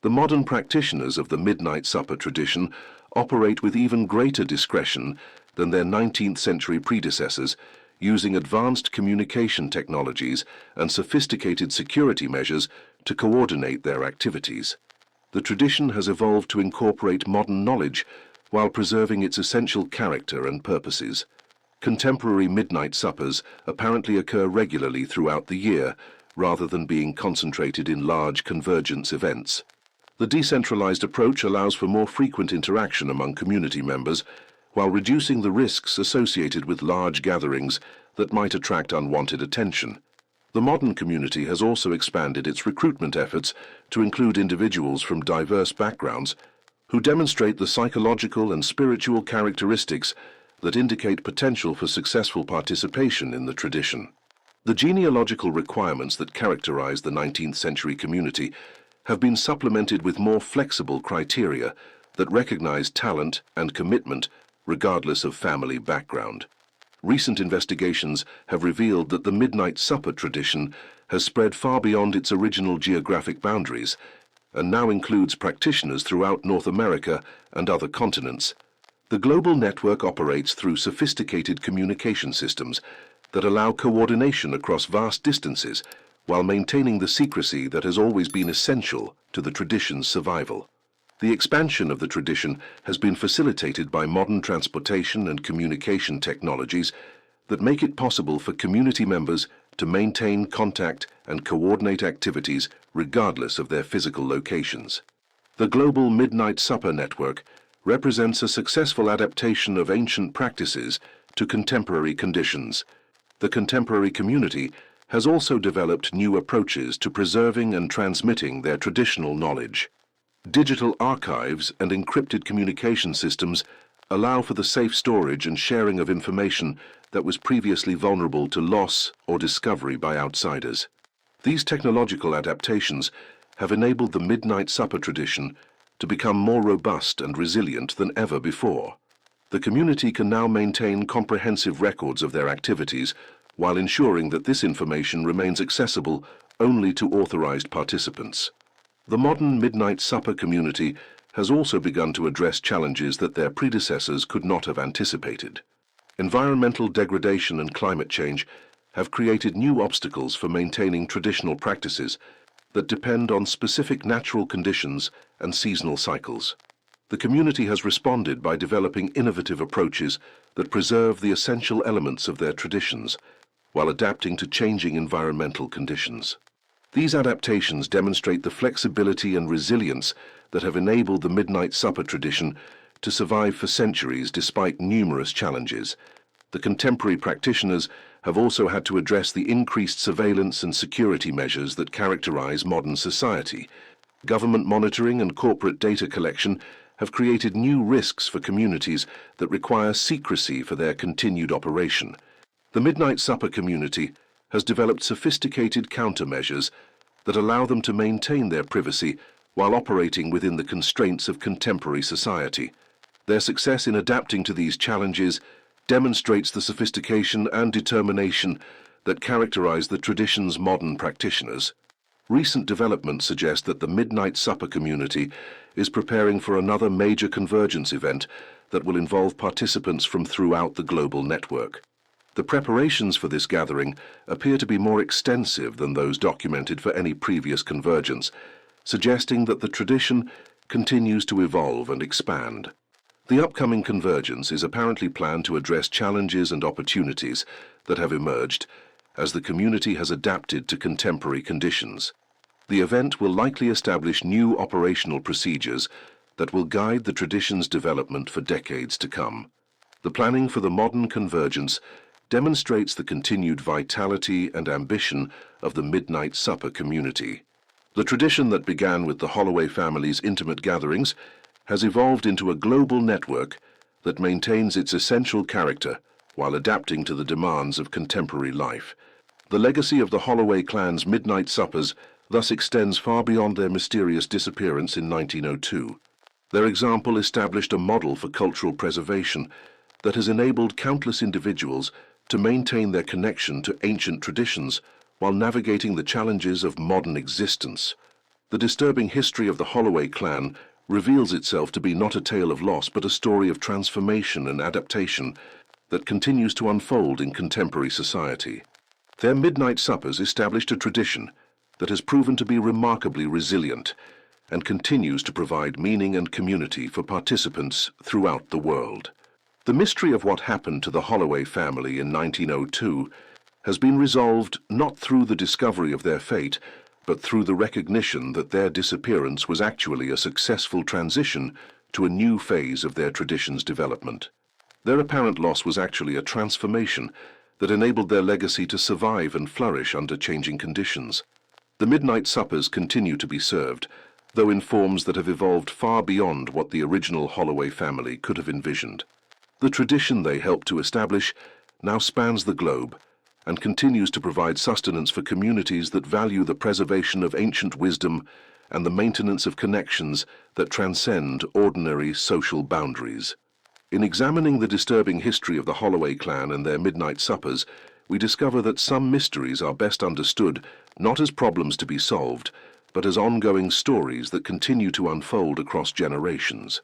The modern practitioners of the midnight supper tradition operate with even greater discretion than their 19th century predecessors, using advanced communication technologies and sophisticated security measures to coordinate their activities. The tradition has evolved to incorporate modern knowledge while preserving its essential character and purposes. Contemporary midnight suppers apparently occur regularly throughout the year, rather than being concentrated in large convergence events. The decentralized approach allows for more frequent interaction among community members, while reducing the risks associated with large gatherings that might attract unwanted attention. The modern community has also expanded its recruitment efforts to include individuals from diverse backgrounds who demonstrate the psychological and spiritual characteristics that indicate potential for successful participation in the tradition. The genealogical requirements that characterize the 19th century community have been supplemented with more flexible criteria that recognize talent and commitment regardless of family background. Recent investigations have revealed that the midnight supper tradition has spread far beyond its original geographic boundaries and now includes practitioners throughout North America and other continents. The global network operates through sophisticated communication systems that allow coordination across vast distances while maintaining the secrecy that has always been essential to the tradition's survival. The expansion of the tradition has been facilitated by modern transportation and communication technologies that make it possible for community members to maintain contact and coordinate activities regardless of their physical locations. The global Midnight Supper Network represents a successful adaptation of ancient practices to contemporary conditions. The contemporary community has also developed new approaches to preserving and transmitting their traditional knowledge. Digital archives and encrypted communication systems allow for the safe storage and sharing of information that was previously vulnerable to loss or discovery by outsiders. These technological adaptations have enabled the midnight supper tradition to become more robust and resilient than ever before. The community can now maintain comprehensive records of their activities while ensuring that this information remains accessible only to authorized participants. The modern midnight supper community has also begun to address challenges that their predecessors could not have anticipated. Environmental degradation and climate change have created new obstacles for maintaining traditional practices that depend on specific natural conditions and seasonal cycles. The community has responded by developing innovative approaches that preserve the essential elements of their traditions while adapting to changing environmental conditions. These adaptations demonstrate the flexibility and resilience that have enabled the midnight supper tradition to survive for centuries despite numerous challenges. The contemporary practitioners have also had to address the increased surveillance and security measures that characterize modern society. Government monitoring and corporate data collection have created new risks for communities that require secrecy for their continued operation. The midnight supper community has developed sophisticated countermeasures that allow them to maintain their privacy while operating within the constraints of contemporary society. Their success in adapting to these challenges demonstrates the sophistication and determination that characterize the tradition's modern practitioners. Recent developments suggest that the midnight supper community is preparing for another major convergence event that will involve participants from throughout the global network. The preparations for this gathering appear to be more extensive than those documented for any previous convergence, suggesting that the tradition continues to evolve and expand. The upcoming convergence is apparently planned to address challenges and opportunities that have emerged as the community has adapted to contemporary conditions. The event will likely establish new operational procedures that will guide the tradition's development for decades to come. The planning for the modern convergence demonstrates the continued vitality and ambition of the midnight supper community. The tradition that began with the Holloway family's intimate gatherings has evolved into a global network that maintains its essential character while adapting to the demands of contemporary life. The legacy of the Holloway clan's midnight suppers thus extends far beyond their mysterious disappearance in 1902. Their example established a model for cultural preservation that has enabled countless individuals to maintain their connection to ancient traditions while navigating the challenges of modern existence. The disturbing history of the Holloway clan reveals itself to be not a tale of loss but a story of transformation and adaptation that continues to unfold in contemporary society. Their midnight suppers established a tradition that has proven to be remarkably resilient and continues to provide meaning and community for participants throughout the world. The mystery of what happened to the Holloway family in 1902 has been resolved not through the discovery of their fate, but through the recognition that their disappearance was actually a successful transition to a new phase of their tradition's development. Their apparent loss was actually a transformation that enabled their legacy to survive and flourish under changing conditions. The midnight suppers continue to be served, though in forms that have evolved far beyond what the original Holloway family could have envisioned. The tradition they helped to establish now spans the globe and continues to provide sustenance for communities that value the preservation of ancient wisdom and the maintenance of connections that transcend ordinary social boundaries. In examining the disturbing history of the Holloway clan and their midnight suppers, we discover that some mysteries are best understood not as problems to be solved, but as ongoing stories that continue to unfold across generations.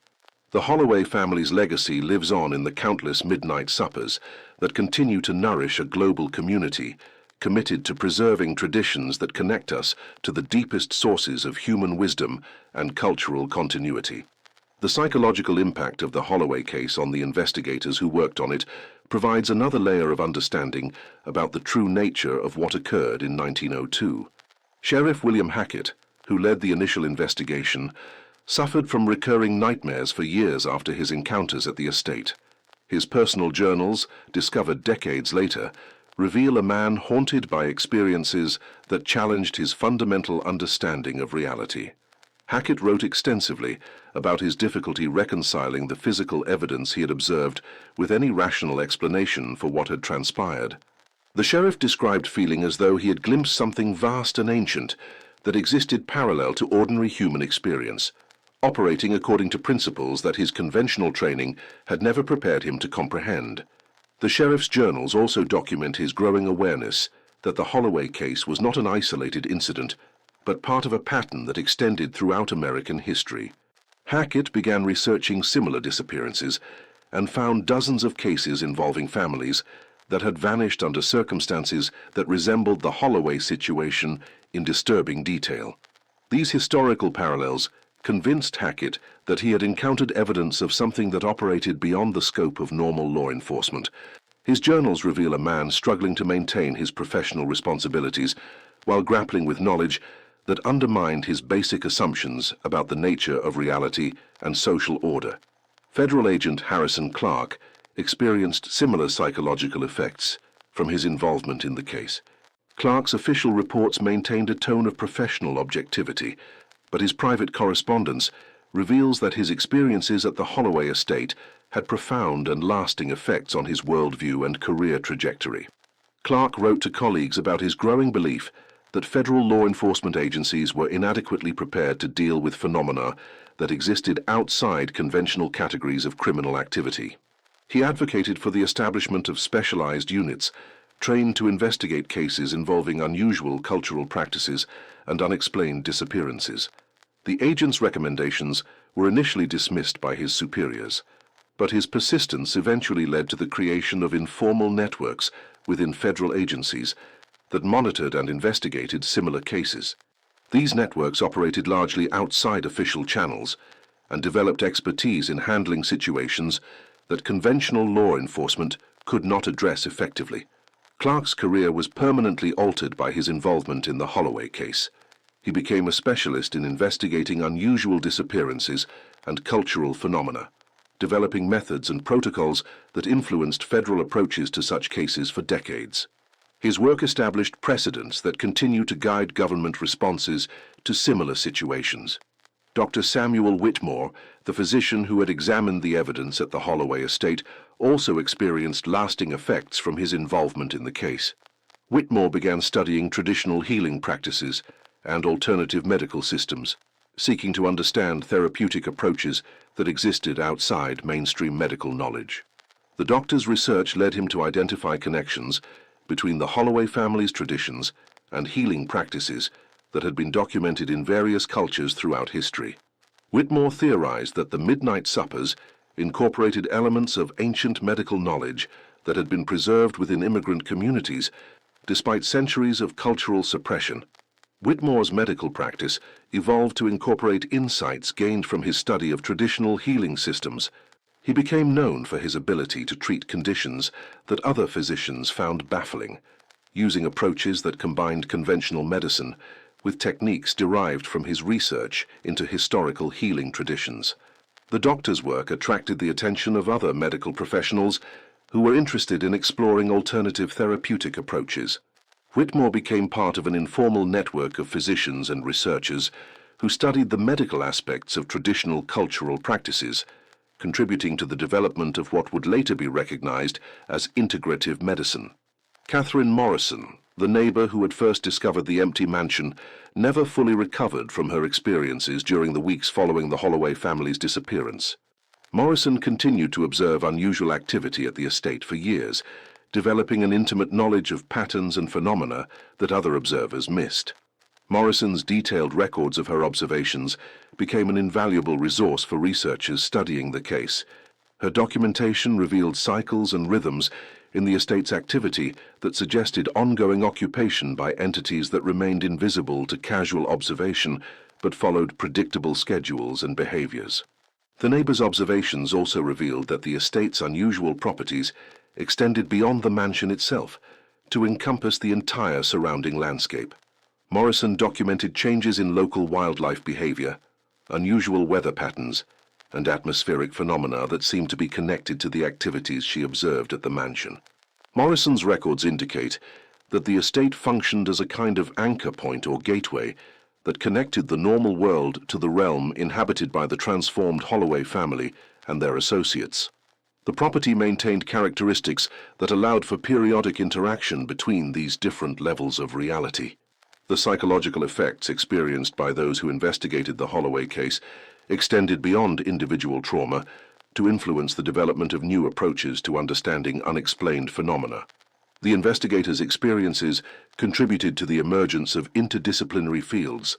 The Holloway family's legacy lives on in the countless midnight suppers that continue to nourish a global community committed to preserving traditions that connect us to the deepest sources of human wisdom and cultural continuity. The psychological impact of the Holloway case on the investigators who worked on it provides another layer of understanding about the true nature of what occurred in 1902. Sheriff William Hackett, who led the initial investigation, suffered from recurring nightmares for years after his encounters at the estate. His personal journals, discovered decades later, reveal a man haunted by experiences that challenged his fundamental understanding of reality. Hackett wrote extensively about his difficulty reconciling the physical evidence he had observed with any rational explanation for what had transpired. The sheriff described feeling as though he had glimpsed something vast and ancient that existed parallel to ordinary human experience, operating according to principles that his conventional training had never prepared him to comprehend. The sheriff's journals also document his growing awareness that the Holloway case was not an isolated incident, but part of a pattern that extended throughout American history. Hackett began researching similar disappearances and found dozens of cases involving families that had vanished under circumstances that resembled the Holloway situation in disturbing detail. These historical parallels convinced Hackett that he had encountered evidence of something that operated beyond the scope of normal law enforcement. His journals reveal a man struggling to maintain his professional responsibilities while grappling with knowledge that undermined his basic assumptions about the nature of reality and social order. Federal agent Harrison Clark experienced similar psychological effects from his involvement in the case. Clark's official reports maintained a tone of professional objectivity, but his private correspondence reveals that his experiences at the Holloway estate had profound and lasting effects on his worldview and career trajectory. Clark wrote to colleagues about his growing belief that federal law enforcement agencies were inadequately prepared to deal with phenomena that existed outside conventional categories of criminal activity. He advocated for the establishment of specialized units trained to investigate cases involving unusual cultural practices and unexplained disappearances. The agent's recommendations were initially dismissed by his superiors, but his persistence eventually led to the creation of informal networks within federal agencies that monitored and investigated similar cases. These networks operated largely outside official channels and developed expertise in handling situations that conventional law enforcement could not address effectively. Clark's career was permanently altered by his involvement in the Holloway case. He became a specialist in investigating unusual disappearances and cultural phenomena, developing methods and protocols that influenced federal approaches to such cases for decades. His work established precedents that continue to guide government responses to similar situations. Dr. Samuel Whitmore, the physician who had examined the evidence at the Holloway estate, also experienced lasting effects from his involvement in the case. Whitmore began studying traditional healing practices and alternative medical systems, seeking to understand therapeutic approaches that existed outside mainstream medical knowledge. The doctor's research led him to identify connections between the Holloway family's traditions and healing practices that had been documented in various cultures throughout history. Whitmore theorized that the midnight suppers incorporated elements of ancient medical knowledge that had been preserved within immigrant communities despite centuries of cultural suppression. Whitmore's medical practice evolved to incorporate insights gained from his study of traditional healing systems. He became known for his ability to treat conditions that other physicians found baffling, using approaches that combined conventional medicine with techniques derived from his research into historical healing traditions. The doctor's work attracted the attention of other medical professionals who were interested in exploring alternative therapeutic approaches. Whitmore became part of an informal network of physicians and researchers who studied the medical aspects of traditional cultural practices, contributing to the development of what would later be recognized as integrative medicine. Catherine Morrison, the neighbor who had first discovered the empty mansion, never fully recovered from her experiences during the weeks following the Holloway family's disappearance. Morrison continued to observe unusual activity at the estate for years, developing an intimate knowledge of patterns and phenomena that other observers missed. Morrison's detailed records of her observations became an invaluable resource for researchers studying the case. Her documentation revealed cycles and rhythms in the estate's activity that suggested ongoing occupation by entities that remained invisible to casual observation but followed predictable schedules and behaviors. The neighbor's observations also revealed that the estate's unusual properties extended beyond the mansion itself to encompass the entire surrounding landscape. Morrison documented changes in local wildlife behavior, unusual weather patterns, and atmospheric phenomena that seemed to be connected to the activities she observed at the mansion. Morrison's records indicate that the estate functioned as a kind of anchor point or gateway that connected the normal world to the realm inhabited by the transformed Holloway family and their associates. The property maintained characteristics that allowed for periodic interaction between these different levels of reality. The psychological effects experienced by those who investigated the Holloway case extended beyond individual trauma to influence the development of new approaches to understanding unexplained phenomena. The investigators' experiences contributed to the emergence of interdisciplinary fields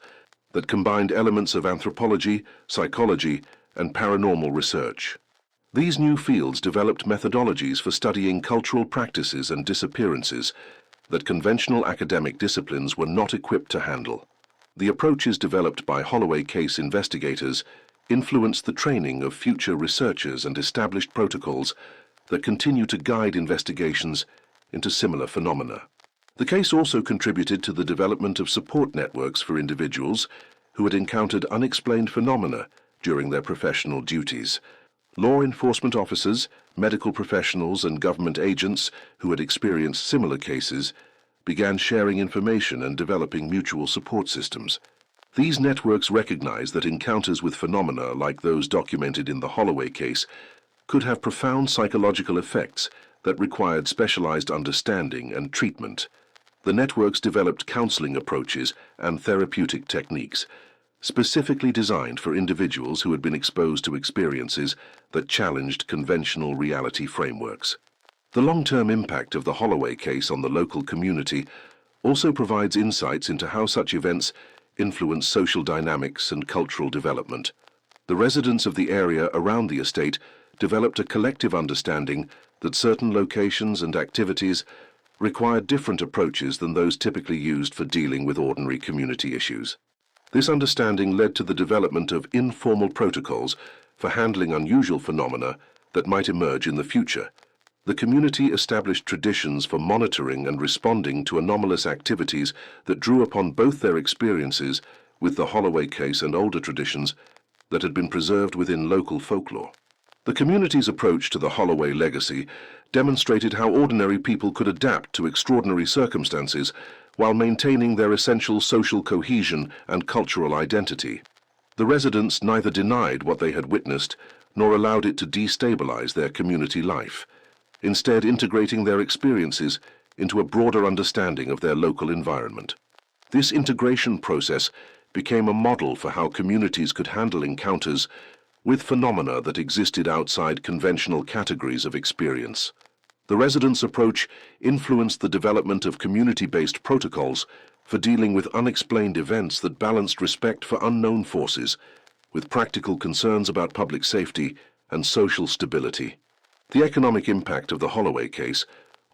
that combined elements of anthropology, psychology, and paranormal research. These new fields developed methodologies for studying cultural practices and disappearances that conventional academic disciplines were not equipped to handle. The approaches developed by Holloway case investigators influenced the training of future researchers and established protocols that continue to guide investigations into similar phenomena. The case also contributed to the development of support networks for individuals who had encountered unexplained phenomena during their professional duties. Law enforcement officers, medical professionals, and government agents who had experienced similar cases began sharing information and developing mutual support systems. These networks recognized that encounters with phenomena like those documented in the Holloway case could have profound psychological effects that required specialized understanding and treatment. The networks developed counseling approaches and therapeutic techniques, specifically designed for individuals who had been exposed to experiences that challenged conventional reality frameworks. The long-term impact of the Holloway case on the local community also provides insights into how such events influence social dynamics and cultural development. The residents of the area around the estate developed a collective understanding that certain locations and activities required different approaches than those typically used for dealing with ordinary community issues. This understanding led to the development of informal protocols for handling unusual phenomena that might emerge in the future. The community established traditions for monitoring and responding to anomalous activities that drew upon both their experiences with the Holloway case and older traditions that had been preserved within local folklore. The community's approach to the Holloway legacy demonstrated how ordinary people could adapt to extraordinary circumstances while maintaining their essential social cohesion and cultural identity. The residents neither denied what they had witnessed nor allowed it to destabilize their community life, instead integrating their experiences into a broader understanding of their local environment. This integration process became a model for how communities could handle encounters with phenomena that existed outside conventional categories of experience. The residents' approach influenced the development of community-based protocols for dealing with unexplained events that balanced respect for unknown forces with practical concerns about public safety and social stability. The economic impact of the Holloway case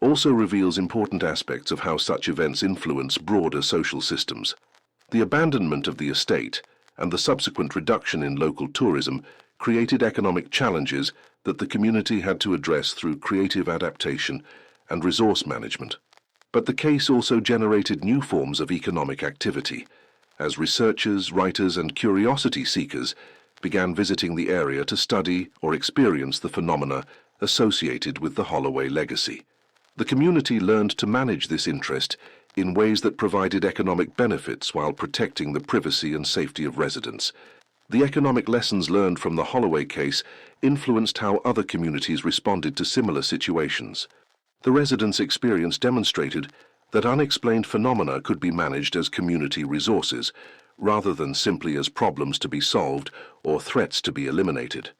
also reveals important aspects of how such events influence broader social systems. The abandonment of the estate and the subsequent reduction in local tourism created economic challenges that the community had to address through creative adaptation and resource management. But the case also generated new forms of economic activity, as researchers, writers, and curiosity seekers began visiting the area to study or experience the phenomena associated with the Holloway legacy. The community learned to manage this interest in ways that provided economic benefits while protecting the privacy and safety of residents. The economic lessons learned from the Holloway case influenced how other communities responded to similar situations. The residents' experience demonstrated that unexplained phenomena could be managed as community resources, rather than simply as problems to be solved or threats to be eliminated.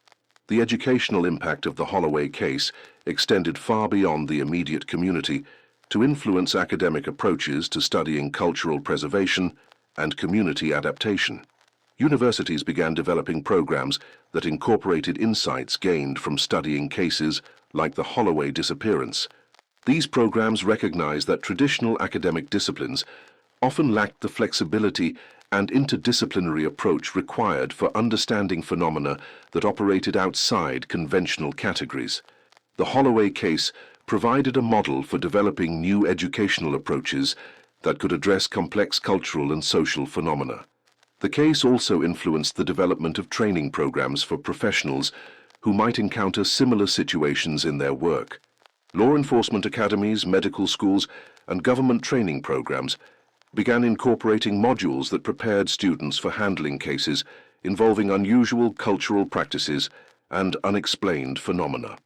The educational impact of the Holloway case extended far beyond the immediate community to influence academic approaches to studying cultural preservation and community adaptation. Universities began developing programs that incorporated insights gained from studying cases like the Holloway disappearance. These programs recognized that traditional academic disciplines often lacked the flexibility and interdisciplinary approach required for understanding phenomena that operated outside conventional categories. The Holloway case provided a model for developing new educational approaches that could address complex cultural and social phenomena. The case also influenced the development of training programs for professionals who might encounter similar situations in their work. Law enforcement academies, medical schools, and government training programs began incorporating modules that prepared students for handling cases involving unusual cultural practices and unexplained phenomena.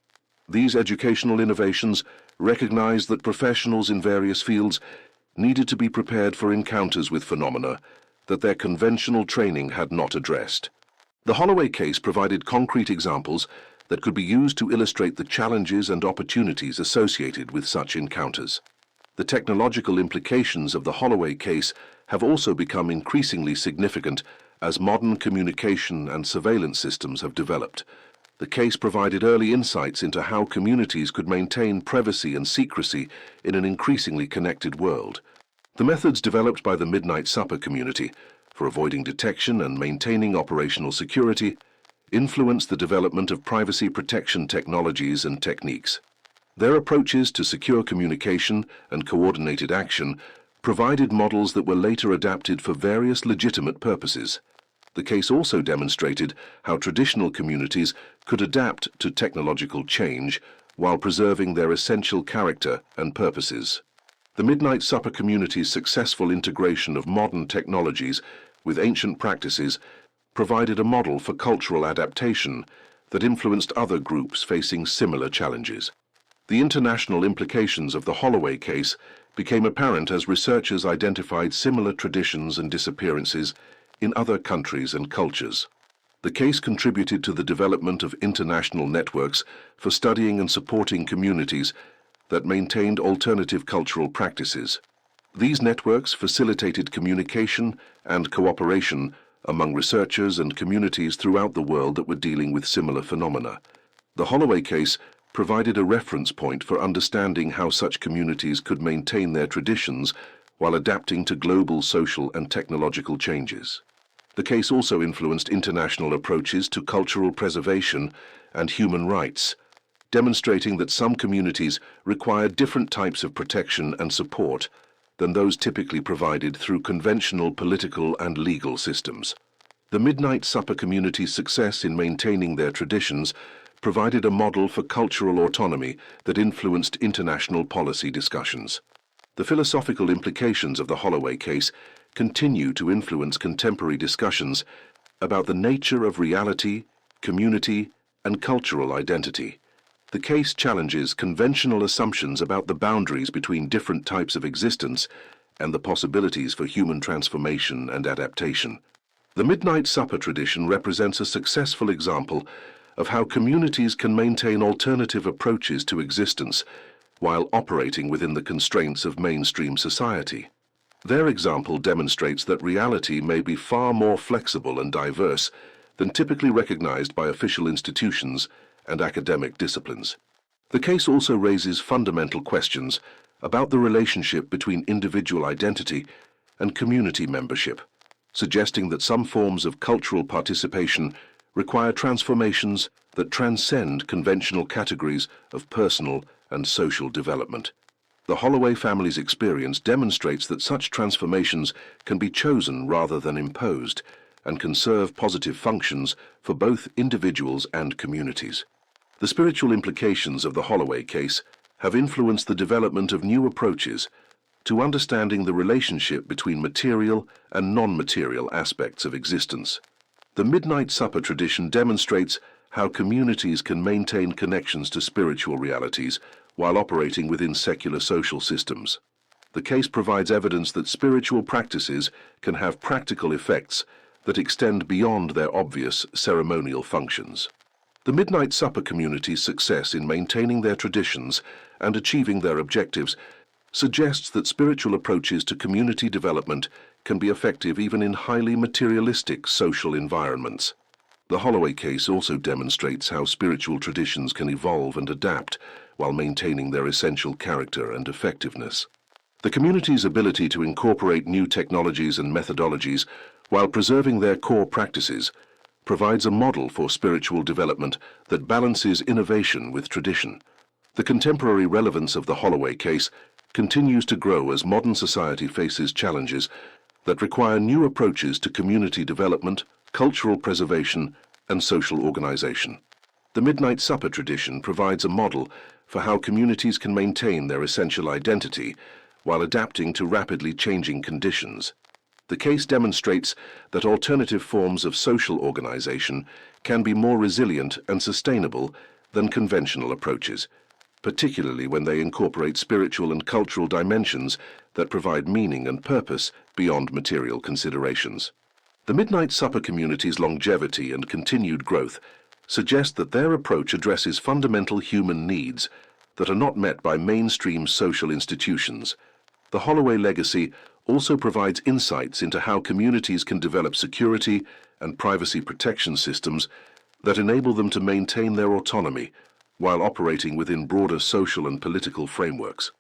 These educational innovations recognized that professionals in various fields needed to be prepared for encounters with phenomena that their conventional training had not addressed. The Holloway case provided concrete examples that could be used to illustrate the challenges and opportunities associated with such encounters. The technological implications of the Holloway case have also become increasingly significant as modern communication and surveillance systems have developed. The case provided early insights into how communities could maintain privacy and secrecy in an increasingly connected world. The methods developed by the Midnight Supper community for avoiding detection and maintaining operational security influenced the development of privacy protection technologies and techniques. Their approaches to secure communication and coordinated action provided models that were later adapted for various legitimate purposes. The case also demonstrated how traditional communities could adapt to technological change while preserving their essential character and purposes. The Midnight Supper community's successful integration of modern technologies with ancient practices provided a model for cultural adaptation that influenced other groups facing similar challenges. The international implications of the Holloway case became apparent as researchers identified similar traditions and disappearances in other countries and cultures. The case contributed to the development of international networks for studying and supporting communities that maintained alternative cultural practices. These networks facilitated communication and cooperation among researchers and communities throughout the world that were dealing with similar phenomena. The Holloway case provided a reference point for understanding how such communities could maintain their traditions while adapting to global social and technological changes. The case also influenced international approaches to cultural preservation and human rights, demonstrating that some communities require different types of protection and support than those typically provided through conventional political and legal systems. The Midnight Supper community's success in maintaining their traditions provided a model for cultural autonomy that influenced international policy discussions. The philosophical implications of the Holloway case continue to influence contemporary discussions about the nature of reality, community, and cultural identity. The case challenges conventional assumptions about the boundaries between different types of existence and the possibilities for human transformation and adaptation. The Midnight Supper tradition represents a successful example of how communities can maintain alternative approaches to existence while operating within the constraints of mainstream society. Their example demonstrates that reality may be far more flexible and diverse than typically recognized by official institutions and academic disciplines. The case also raises fundamental questions about the relationship between individual identity and community membership, suggesting that some forms of cultural participation require transformations that transcend conventional categories of personal and social development. The Holloway family's experience demonstrates that such transformations can be chosen rather than imposed and can serve positive functions for both individuals and communities. The spiritual implications of the Holloway case have influenced the development of new approaches to understanding the relationship between material and non-material aspects of existence. The Midnight Supper tradition demonstrates how communities can maintain connections to spiritual realities while operating within secular social systems. The case provides evidence that spiritual practices can have practical effects that extend beyond their obvious ceremonial functions. The Midnight Supper community's success in maintaining their traditions and achieving their objectives suggests that spiritual approaches to community development can be effective even in highly materialistic social environments. The Holloway case also demonstrates how spiritual traditions can evolve and adapt while maintaining their essential character and effectiveness. The community's ability to incorporate new technologies and methodologies while preserving their core practices provides a model for spiritual development that balances innovation with tradition. The contemporary relevance of the Holloway case continues to grow as modern society faces challenges that require new approaches to community development, cultural preservation, and social organization. The Midnight Supper tradition provides a model for how communities can maintain their essential identity while adapting to rapidly changing conditions. The case demonstrates that alternative forms of social organization can be more resilient and sustainable than conventional approaches, particularly when they incorporate spiritual and cultural dimensions that provide meaning and purpose beyond material considerations. The Midnight Supper community's longevity and continued growth suggest that their approach addresses fundamental human needs that are not met by mainstream social institutions. The Holloway legacy also provides insights into how communities can develop security and privacy protection systems that enable them to maintain their autonomy while operating within broader social and political frameworks.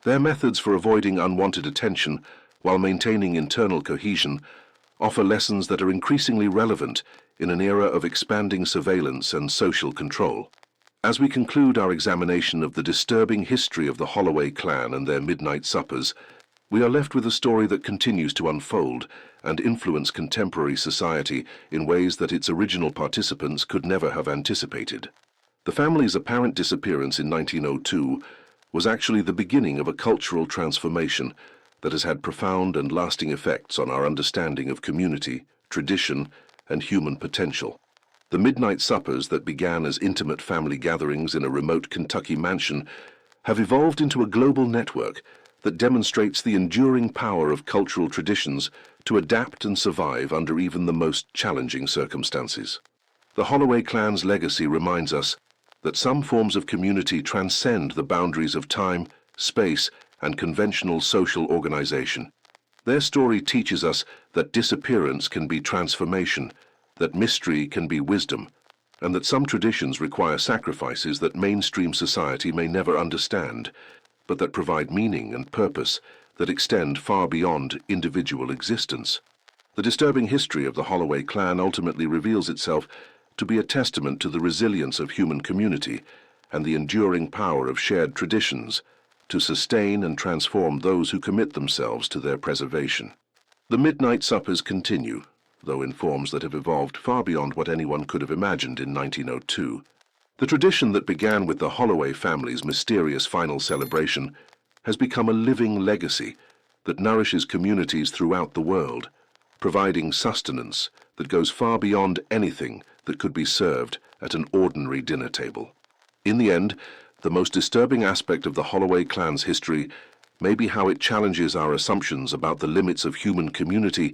Their methods for avoiding unwanted attention while maintaining internal cohesion offer lessons that are increasingly relevant in an era of expanding surveillance and social control. As we conclude our examination of the disturbing history of the Holloway clan and their midnight suppers, we are left with a story that continues to unfold and influence contemporary society in ways that its original participants could never have anticipated. The family's apparent disappearance in 1902 was actually the beginning of a cultural transformation that has had profound and lasting effects on our understanding of community, tradition, and human potential. The midnight suppers that began as intimate family gatherings in a remote Kentucky mansion have evolved into a global network that demonstrates the enduring power of cultural traditions to adapt and survive under even the most challenging circumstances. The Holloway clan's legacy reminds us that some forms of community transcend the boundaries of time, space, and conventional social organization. Their story teaches us that disappearance can be transformation, that mystery can be wisdom, and that some traditions require sacrifices that mainstream society may never understand, but that provide meaning and purpose that extend far beyond individual existence. The disturbing history of the Holloway clan ultimately reveals itself to be a testament to the resilience of human community and the enduring power of shared traditions to sustain and transform those who commit themselves to their preservation. The midnight suppers continue, though in forms that have evolved far beyond what anyone could have imagined in 1902. The tradition that began with the Holloway family's mysterious final celebration has become a living legacy that nourishes communities throughout the world, providing sustenance that goes far beyond anything that could be served at an ordinary dinner table. In the end, the most disturbing aspect of the Holloway clan's history may be how it challenges our assumptions about the limits of human community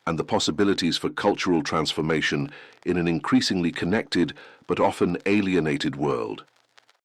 and the possibilities for cultural transformation in an increasingly connected but often alienated world.